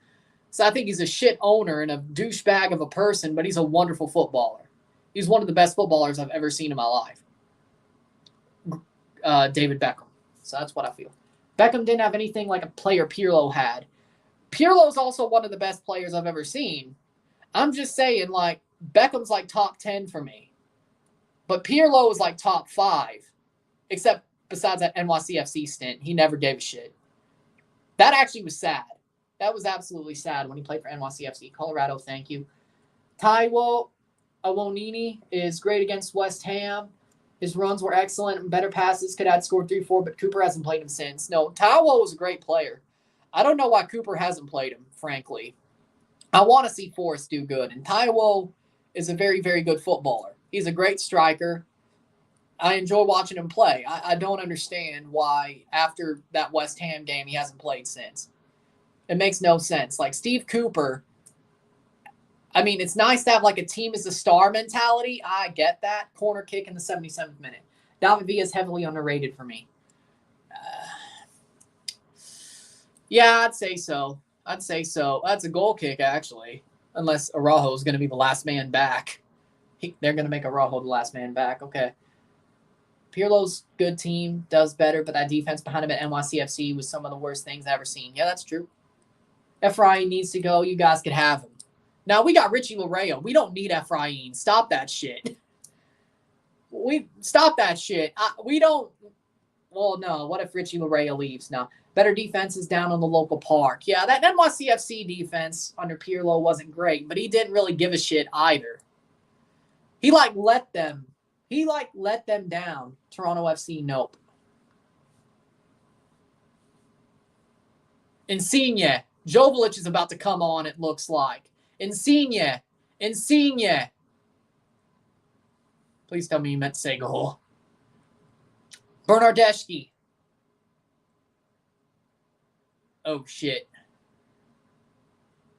So I think he's a shit owner and a douchebag of a person, but he's a wonderful footballer. He's one of the best footballers I've ever seen in my life. David Beckham. So that's what I feel. Beckham didn't have anything like a player Pirlo had. Pirlo's also one of the best players I've ever seen. I'm just saying, Beckham's top 10 for me. But Pirlo is top 5. Except besides that NYCFC stint. He never gave a shit. That actually was sad. That was absolutely sad when he played for NYCFC. Colorado, thank you. Taiwo Awonini is great against West Ham. His runs were excellent and better passes. Could have scored 3-4, but Cooper hasn't played him since. No, Taiwo was a great player. I don't know why Cooper hasn't played him, frankly. I want to see Forrest do good. And Taiwo is a very, very good footballer. He's a great striker. I enjoy watching him play. I don't understand why after that West Ham game he hasn't played since. It makes no sense. Steve Cooper, it's nice to have a team is the star mentality. I get that. Corner kick in the 77th minute. David Villa is heavily underrated for me. Yeah, I'd say so. That's a goal kick, actually. Unless Araujo is going to be the last man back. They're going to make Araujo the last man back. Okay. Pirlo's good team, does better, but that defense behind him at NYCFC was some of the worst things I've ever seen. Yeah, that's true. Efrain needs to go. You guys could have him. Now, we got Richie Laryea. We don't need Efrain. Stop that shit. Stop that shit. Well, no. What if Richie Larea leaves now? Better defense is down on the local park. Yeah, that NYCFC defense under Pirlo wasn't great, but he didn't really give a shit either. He let them down. Toronto FC, nope. Insigne. Joveljic is about to come on, it looks like. Insigne. Please tell me you meant to say goal. Bernardeschi. Oh, shit.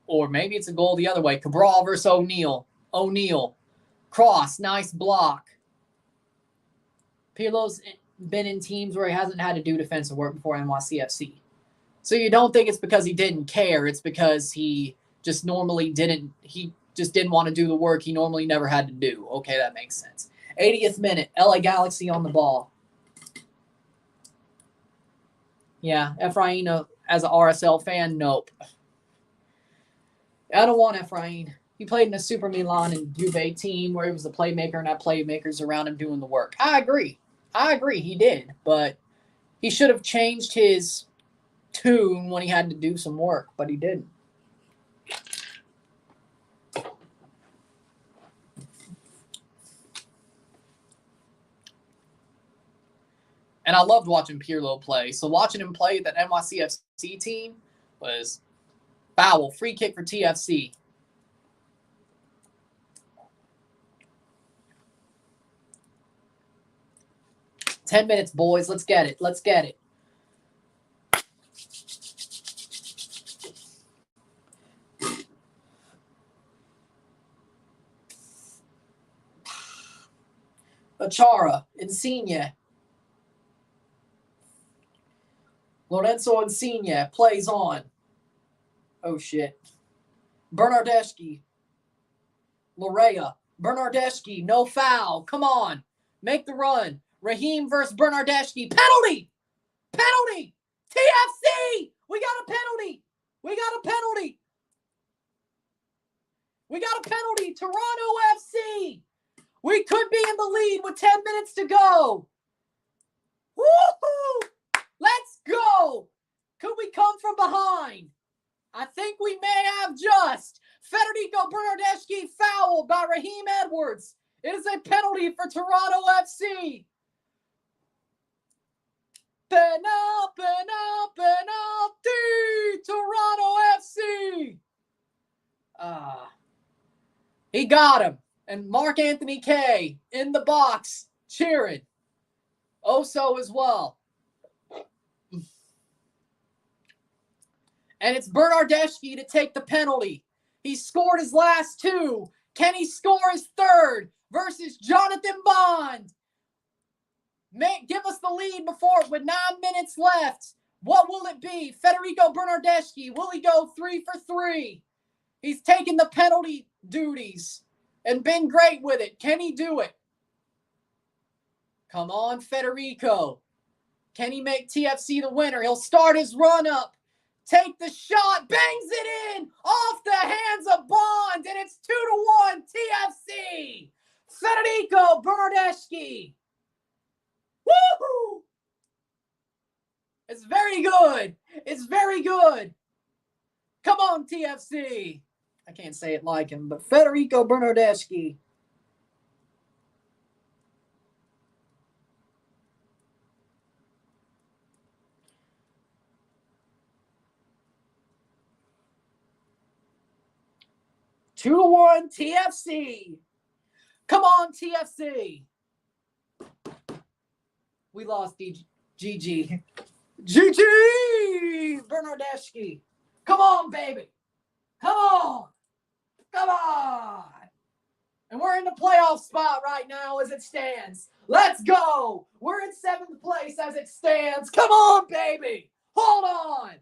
Or maybe it's a goal the other way. Cabral versus O'Neal. Cross. Nice block. Pirlo's been in teams where he hasn't had to do defensive work before NYCFC. So you don't think it's because he didn't care. It's because he just normally didn't. He just didn't want to do the work he normally never had to do. Okay, that makes sense. 80th minute. LA Galaxy on the ball. Yeah, Efrain as an RSL fan, nope. I don't want Efrain. He played in a Super Milan and Juve team where he was the playmaker and had playmakers around him doing the work. I agree, he did. But he should have changed his tune when he had to do some work, but he didn't. And I loved watching Pirlo play. So watching him play that NYCFC team was foul. Free kick for TFC. Ten minutes, boys. Let's get it. Achara, Insigne. Lorenzo Insigne plays on. Oh, shit. Bernardeschi. Larea. Bernardeschi, no foul. Come on. Make the run. Raheem versus Bernardeschi. Penalty! TFC! We got a penalty! Toronto FC! We could be in the lead with 10 minutes to go. Woohoo! Let's go! Could we come from behind? I think we may have just. Federico Bernardeschi fouled by Raheem Edwards. It is a penalty for Toronto FC. Penalty! Toronto FC! He got him. And Mark Anthony K in the box cheering. Oso as well. And it's Bernardeschi to take the penalty. He scored his last two. Can he score his third versus Jonathan Bond? Give us the lead with 9 minutes left. What will it be? Federico Bernardeschi, will he go 3 for 3? He's taken the penalty duties and been great with it. Can he do it? Come on, Federico. Can he make TFC the winner? He'll start his run up. Take the shot, bangs it in, off the hands of Bond, and it's 2-1 TFC. Federico Bernardeschi. Woohoo! It's very good. Come on, TFC. I can't say it like him, but Federico Bernardeschi. Two to 1 TFC. Come on, TFC. We lost GG. Bernardeschi. Come on, baby. Come on. And we're in the playoff spot right now as it stands. Let's go. We're in 7th place as it stands. Come on, baby. Hold on.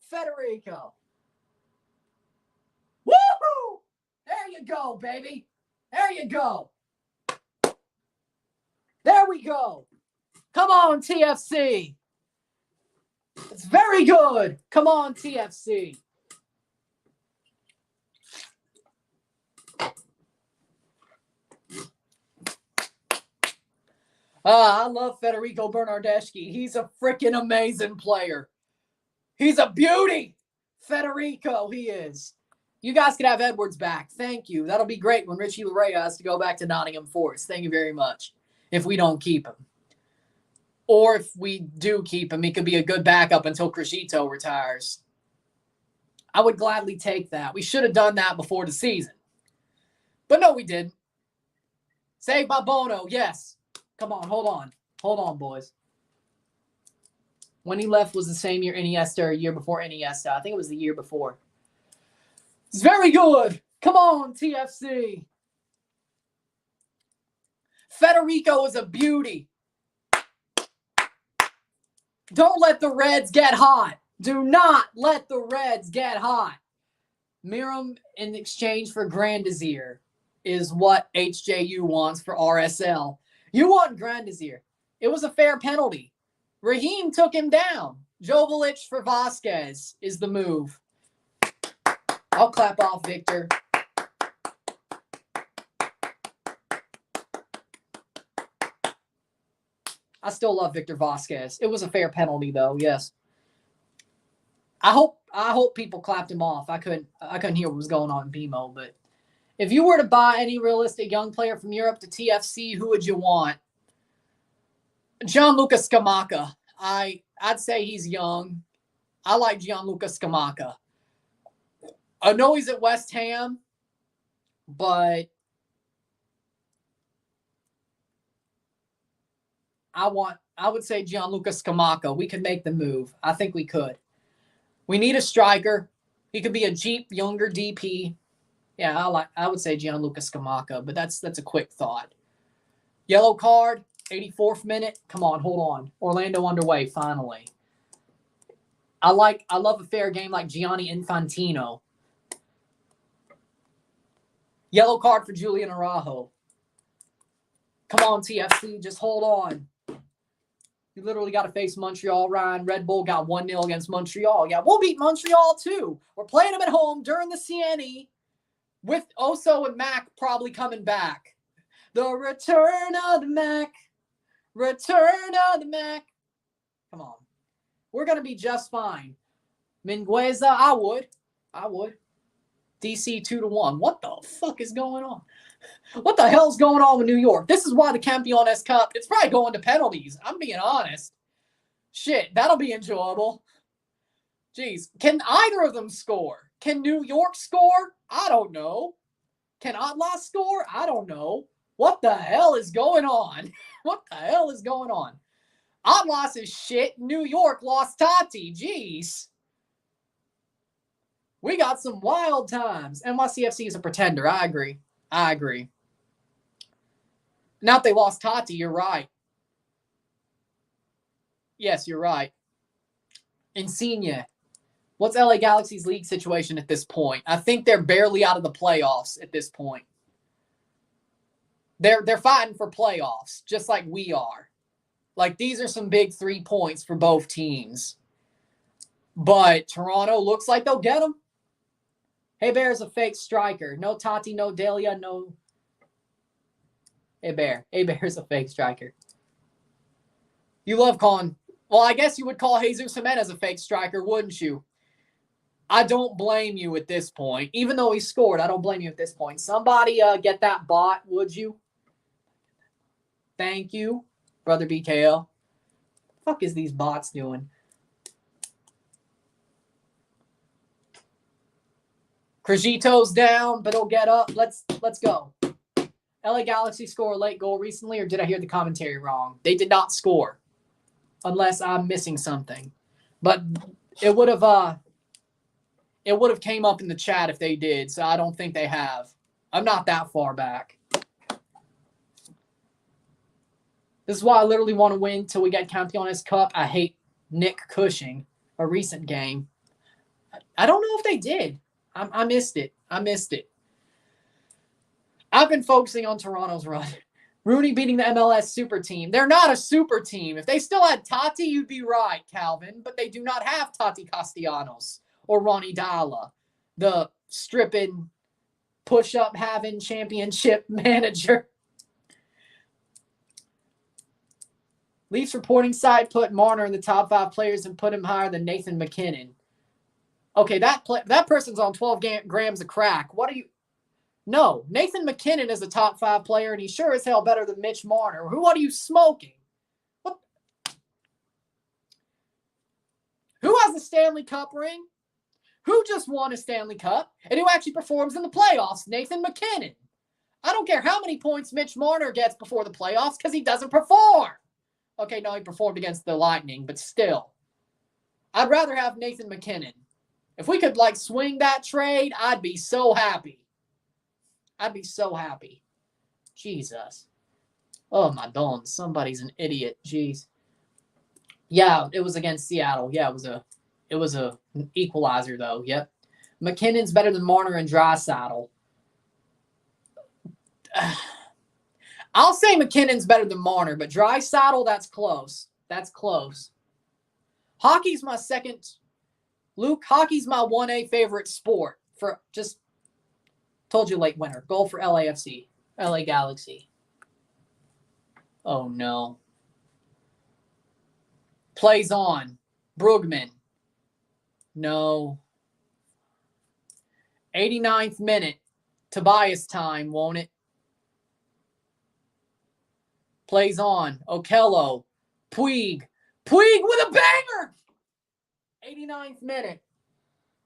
Federico. Woohoo! There you go, baby. There you go. There we go. Come on, TFC. It's very good. Come on, TFC. I love Federico Bernardeschi. He's a freaking amazing player. He's a beauty. Federico, he is. You guys can have Edwards back. Thank you. That'll be great when Richie Larea has to go back to Nottingham Forest. Thank you very much. If we don't keep him. Or if we do keep him, he could be a good backup until Crescito retires. I would gladly take that. We should have done that before the season. But no, we didn't. Saved by Bono, yes. Come on, hold on. Hold on, boys. When he left was the same year Iniesta or a year before Iniesta. I think it was the year before. It's very good. Come on, TFC. Federico is a beauty. Don't let the Reds get hot. Do not let the Reds get hot. Miram in exchange for Grandazir is what HJU wants for RSL. You want Grandazir. It was a fair penalty. Raheem took him down. Joveljic for Vasquez is the move. I'll clap off Victor. I still love Victor Vasquez. It was a fair penalty, though. Yes. I hope people clapped him off. I couldn't hear what was going on in BMO, but if you were to buy any realistic young player from Europe to TFC, who would you want? Gianluca Scamacca. I'd say he's young. I like Gianluca Scamacca. I know he's at West Ham, but I would say Gianluca Scamacca. We could make the move. I think we could. We need a striker. He could be a cheap, younger DP. Yeah, I would say Gianluca Scamacca, but that's a quick thought. Yellow card, 84th minute. Come on, hold on. Orlando underway, finally. I love a fair game like Gianni Infantino. Yellow card for Julian Araujo. Come on, TFC, just hold on. You literally got to face Montreal, Ryan. Red Bull got 1-0 against Montreal. Yeah, we'll beat Montreal too. We're playing them at home during the CNE with Oso and Mac probably coming back. The return of the Mac. Return of the Mac. Come on. We're going to be just fine. Mingueza, I would. DC 2-1. What the fuck is going on? What the hell's going on with New York? This is why the Campeones Cup, it's probably going to penalties. I'm being honest. Shit, that'll be enjoyable. Jeez, can either of them score? Can New York score? I don't know. Can Atlas score? I don't know. What the hell is going on? What the hell is going on? Atlas is shit. New York lost Tati. Jeez. We got some wild times. NYCFC is a pretender. I agree. Now if they lost Tati, you're right. Yes, you're right. Insigne. What's LA Galaxy's league situation at this point? I think they're barely out of the playoffs at this point. They're fighting for playoffs, just like we are. Like, these are some big 3 points for both teams. But Toronto looks like they'll get them. Hey, Bear's a fake striker. No Tati, no Delia, no... Hey, Bear's a fake striker. You love calling... Well, I guess you would call Jesus Jimenez a fake striker, wouldn't you? I don't blame you at this point. Even though he scored, I don't blame you at this point. Somebody get that bot, would you? Thank you, brother BKL. What the fuck is these bots doing? Crescito's down, but he'll get up. Let's go. LA Galaxy score a late goal recently, or did I hear the commentary wrong? They did not score, unless I'm missing something. But it would have came up in the chat if they did, so I don't think they have. I'm not that far back. This is why I literally want to win till we get Campeones Cup. I hate Nick Cushing, a recent game. I don't know if they did. I missed it. I've been focusing on Toronto's run. Rooney beating the MLS super team. They're not a super team. If they still had Tati, you'd be right, Calvin. But they do not have Tati Castellanos or Ronnie Dalla, the stripping, push-up having championship manager. Leafs reporting site put Marner in the top 5 players and put him higher than Nathan McKinnon. Okay, that person's on 12 grams of crack. What are you? No, Nathan McKinnon is a top 5 player, and he's sure as hell better than Mitch Marner. What are you smoking? What? Who has a Stanley Cup ring? Who just won a Stanley Cup and who actually performs in the playoffs? Nathan McKinnon. I don't care how many points Mitch Marner gets before the playoffs because he doesn't perform. Okay, no, he performed against the Lightning, but still. I'd rather have Nathan McKinnon. If we could, swing that trade, I'd be so happy. I'd be so happy. Jesus. Oh, my bones. Somebody's an idiot. Jeez. Yeah, it was against Seattle. Yeah, it was an equalizer, though. Yep. McKinnon's better than Marner and Draisaitl. I'll say McKinnon's better than Marner, but Draisaitl, that's close. That's close. Hockey's my second. Luke, hockey's my 1A favorite sport. For just told you late winter. Goal for LAFC. LA Galaxy. Oh, no. Plays on. Brugman. No. 89th minute. Tobias time, won't it? Plays on. Okello. Puig. Puig with a banger! 89th minute.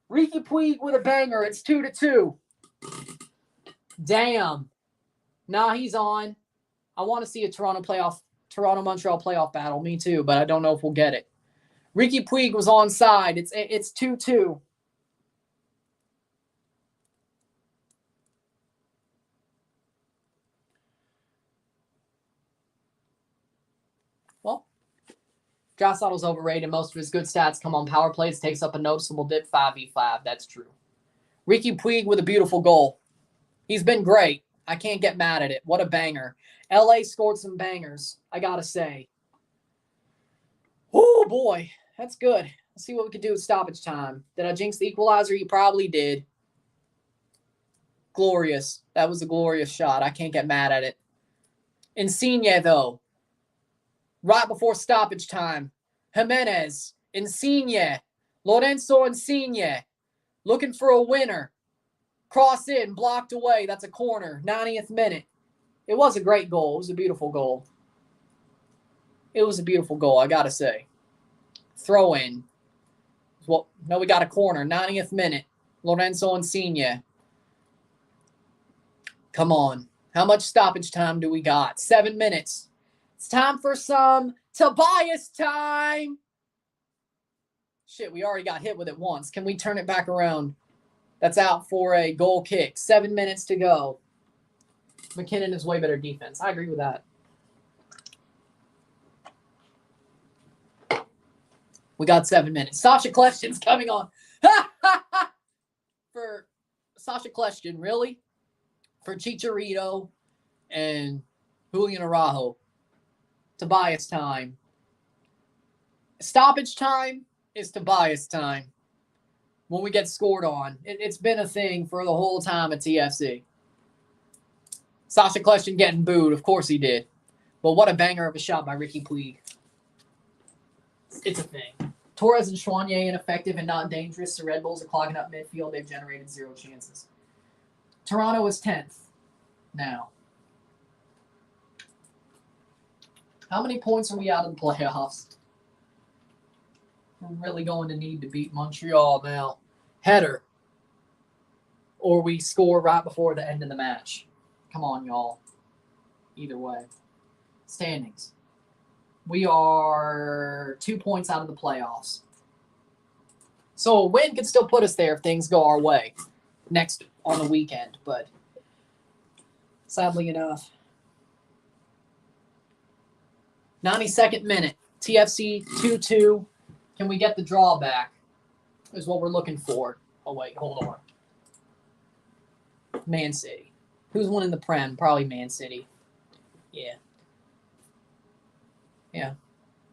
Ricky Puig with a banger. It's 2-2. Damn. Nah, he's on. I want to see a Toronto-Montreal playoff battle. Me too, but I don't know if we'll get it. Ricky Puig was onside. It's 2-2. Well, Draisaitl's overrated. Most of his good stats come on power plays. Takes up a noticeable dip 5v5. That's true. Ricky Puig with a beautiful goal. He's been great. I can't get mad at it. What a banger. LA scored some bangers, I gotta say. Oh, boy. That's good. Let's see what we can do with stoppage time. Did I jinx the equalizer? You probably did. Glorious. That was a glorious shot. I can't get mad at it. Insigne, though. Right before stoppage time. Jimenez. Insigne. Lorenzo Insigne. Looking for a winner. Cross in. Blocked away. That's a corner. 90th minute. It was a great goal. It was a beautiful goal. It was a beautiful goal, I gotta say. Throw in. Well, no, we got a corner. 90th minute. Lorenzo Insigne. Come on. How much stoppage time do we got? 7 minutes. It's time for some Tobias time. Shit, we already got hit with it once. Can we turn it back around? That's out for a goal kick. 7 minutes to go. McKinnon is way better defense. I agree with that. We got 7 minutes. Sasha Kleshton's coming on. For Sasha Kleshton, really? For Chicharito and Julian Araujo. Tobias time. Stoppage time is Tobias time. When we get scored on. It's been a thing for the whole time at TFC. Sasha Kleshton getting booed. Of course he did. But what a banger of a shot by Ricky Puig. It's a thing. Torres and Chouanier ineffective and not dangerous. The Red Bulls are clogging up midfield. They've generated 0 chances. Toronto is 10th now. How many points are we out of the playoffs? We're really going to need to beat Montreal now. Header. Or we score right before the end of the match. Come on, y'all. Either way. Standings. We are 2 points out of the playoffs. So a win could still put us there if things go our way next on the weekend. But sadly enough. 92nd minute. TFC 2-2. Can we get the draw back? Is what we're looking for. Oh, wait. Hold on. Man City. Who's winning the Prem? Probably Man City. Yeah. Yeah.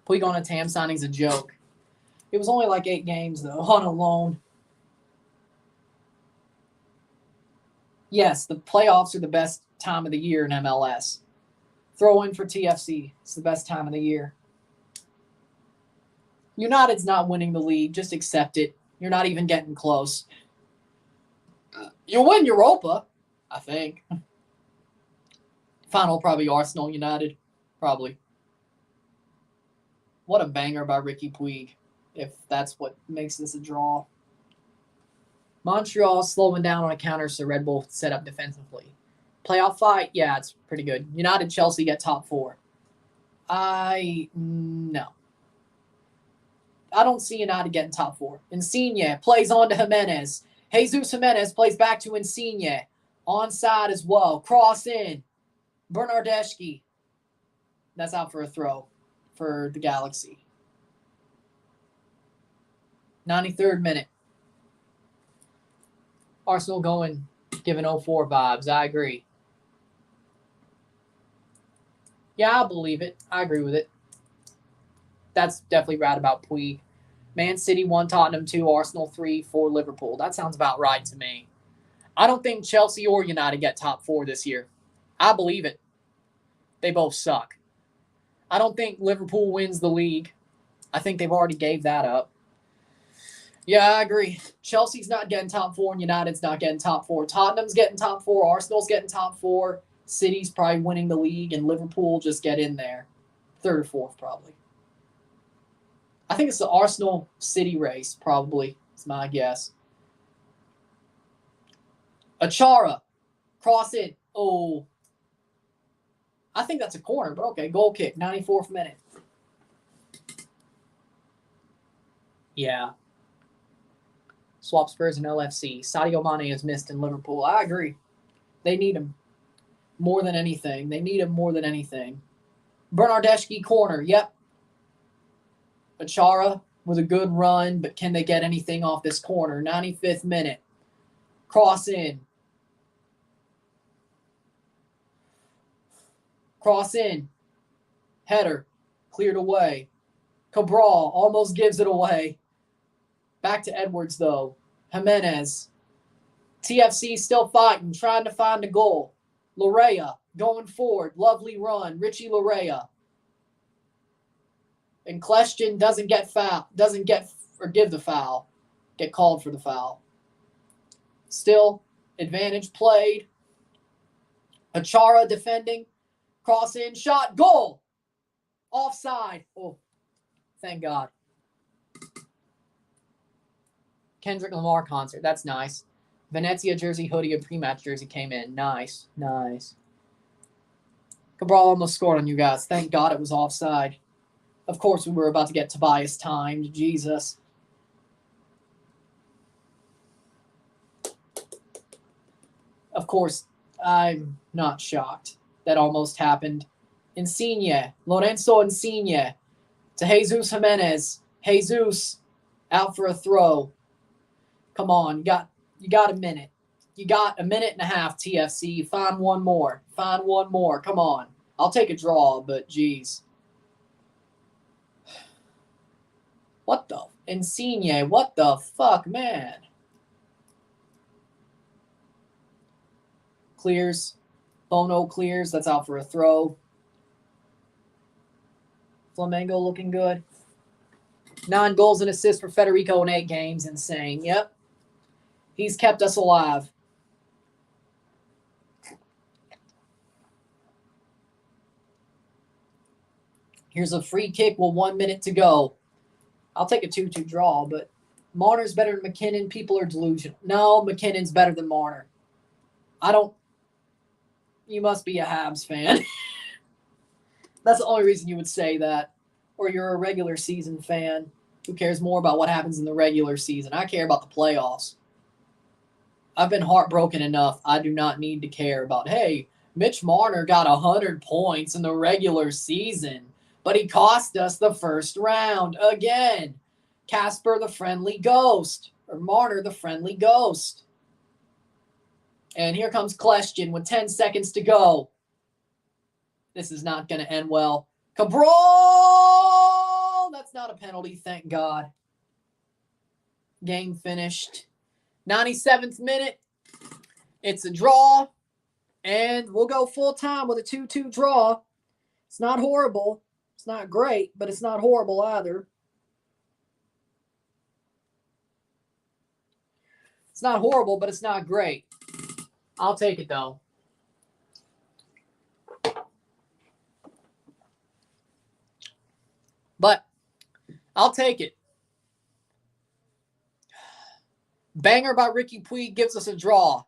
Puig on a TAM signing's a joke. It was only like 8 games, though, on a loan. Yes, the playoffs are the best time of the year in MLS. Throw in for TFC. It's the best time of the year. United's not winning the league. Just accept it. You're not even getting close. You'll win Europa, I think. Final probably Arsenal United. Probably. What a banger by Ricky Puig, if that's what makes this a draw. Montreal slowing down on a counter so Red Bull set up defensively. Playoff fight? Yeah, it's pretty good. United, Chelsea get top 4. No. I don't see United getting top 4. Insigne plays on to Jimenez. Jesus Jimenez plays back to Insigne. Onside as well. Cross in. Bernardeschi. That's out for a throw for the Galaxy. 93rd minute. Arsenal going, giving 0-4 vibes. I agree. Yeah, I believe it. I agree with it. That's definitely right about Puig. Man City 1, Tottenham 2, Arsenal 3, 4, Liverpool. That sounds about right to me. I don't think Chelsea or United get top 4 this year. I believe it. They both suck. I don't think Liverpool wins the league. I think they've already gave that up. Yeah, I agree. Chelsea's not getting top 4 and United's not getting top 4. Tottenham's getting top 4. Arsenal's getting top 4. City's probably winning the league and Liverpool just get in there. 3rd or 4th probably. I think it's the Arsenal-City race probably is my guess. Achara. Cross it. Oh. I think that's a corner, but okay. Goal kick. 94th minute. Yeah. Swap Spurs and LFC. Sadio Mane has missed in Liverpool. I agree. They need him more than anything. Bernardeschi corner. Yep. Achara with a good run, but can they get anything off this corner? 95th minute. Cross in. Header. Cleared away. Cabral almost gives it away. Back to Edwards, though. Jimenez. TFC still fighting, trying to find a goal. Lorea going forward. Lovely run. Richie Lorea. And Kleshtin doesn't give the foul. Get called for the foul. Still, advantage played. Achara defending. Cross in, shot, goal. Offside. Oh, thank God. Kendrick Lamar concert. That's nice. Venezia jersey, hoodie, and pre-match jersey came in. Nice. Cabral almost scored on you guys. Thank God it was offside. Of course, we were about to get Tobias timed. Jesus. Of course, I'm not shocked. That almost happened. Lorenzo Insigne to Jesus Jimenez. Jesus out for a throw. Come on, you got a minute. You got a minute and a half, TFC. Find one more. Come on. I'll take a draw, but geez. What the? Insigne, what the fuck, man? Clears. Bono clears. That's out for a throw. Flamengo looking good. 9 goals and assists for Federico in 8 games. Insane. Yep. He's kept us alive. Here's a free kick with 1 minute to go. I'll take a 2-2 draw, but Marner's better than McKinnon. People are delusional. No, McKinnon's better than Marner. You must be a Habs fan. That's the only reason you would say that. Or you're a regular season fan. Who cares more about what happens in the regular season? I care about the playoffs. I've been heartbroken enough. I do not need to care about, hey, Mitch Marner got 100 points in the regular season, but he cost us the first round again. Casper the Friendly Ghost, or Marner the Friendly Ghost. And here comes Kleshtin with 10 seconds to go. This is not going to end well. Cabral! That's not a penalty, thank God. Game finished. 97th minute. It's a draw. And we'll go full time with a 2-2 draw. It's not horrible. It's not great, but it's not horrible either. It's not horrible, but it's not great. I'll take it, though. But I'll take it. Banger by Ricky Puig gives us a draw.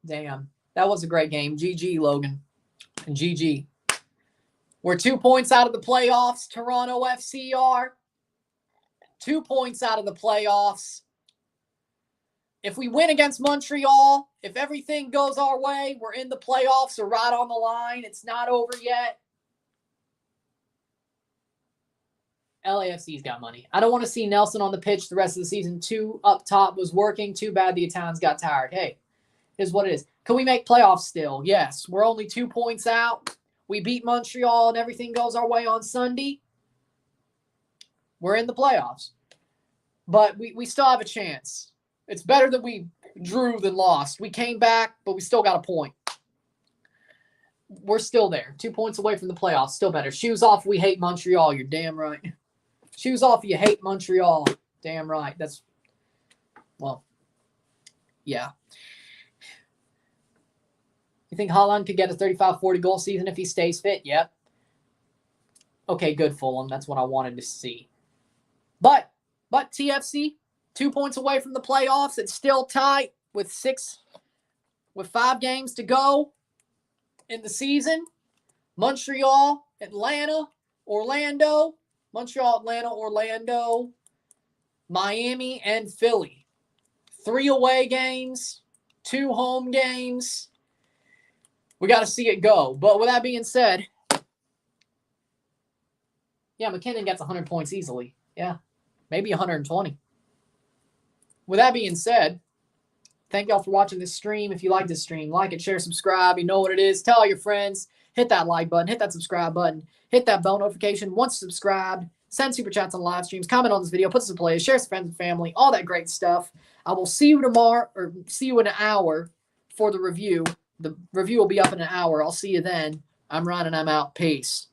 Damn. That was a great game. GG, Logan. And GG. We're 2 points out of the playoffs. Toronto FC are 2 points out of the playoffs. If we win against Montreal, if everything goes our way, we're in the playoffs or right on the line. It's not over yet. LAFC's got money. I don't want to see Nelson on the pitch the rest of the season. 2 up top was working. Too bad the Italians got tired. Hey, here's what it is. Can we make playoffs still? Yes. We're only 2 points out. We beat Montreal and everything goes our way on Sunday. We're in the playoffs. But we still have a chance. It's better that we drew than lost. We came back, but we still got a point. We're still there. 2 points away from the playoffs. Still better. Shoes off, we hate Montreal. You're damn right. Shoes off, you hate Montreal. Damn right. That's, well, yeah. You think Haaland could get a 35-40 goal season if he stays fit? Yep. Okay, good, Fulham. That's what I wanted to see. But TFC, 2 points away from the playoffs. It's still tight with 5 games to go in the season. Montreal, Atlanta, Orlando. Montreal, Atlanta, Orlando, Miami, and Philly. 3 away games, 2 home games. We got to see it go. But with that being said, yeah, McKinnon gets 100 points easily. Yeah, maybe 120. With that being said, thank y'all for watching this stream. If you like this stream, like it, share, subscribe. You know what it is. Tell all your friends. Hit that like button. Hit that subscribe button. Hit that bell notification once subscribed. Send super chats on live streams. Comment on this video. Put some plays. Share with friends and family. All that great stuff. I will see you tomorrow, or see you in an hour for the review. The review will be up in an hour. I'll see you then. I'm Ron and I'm out. Peace.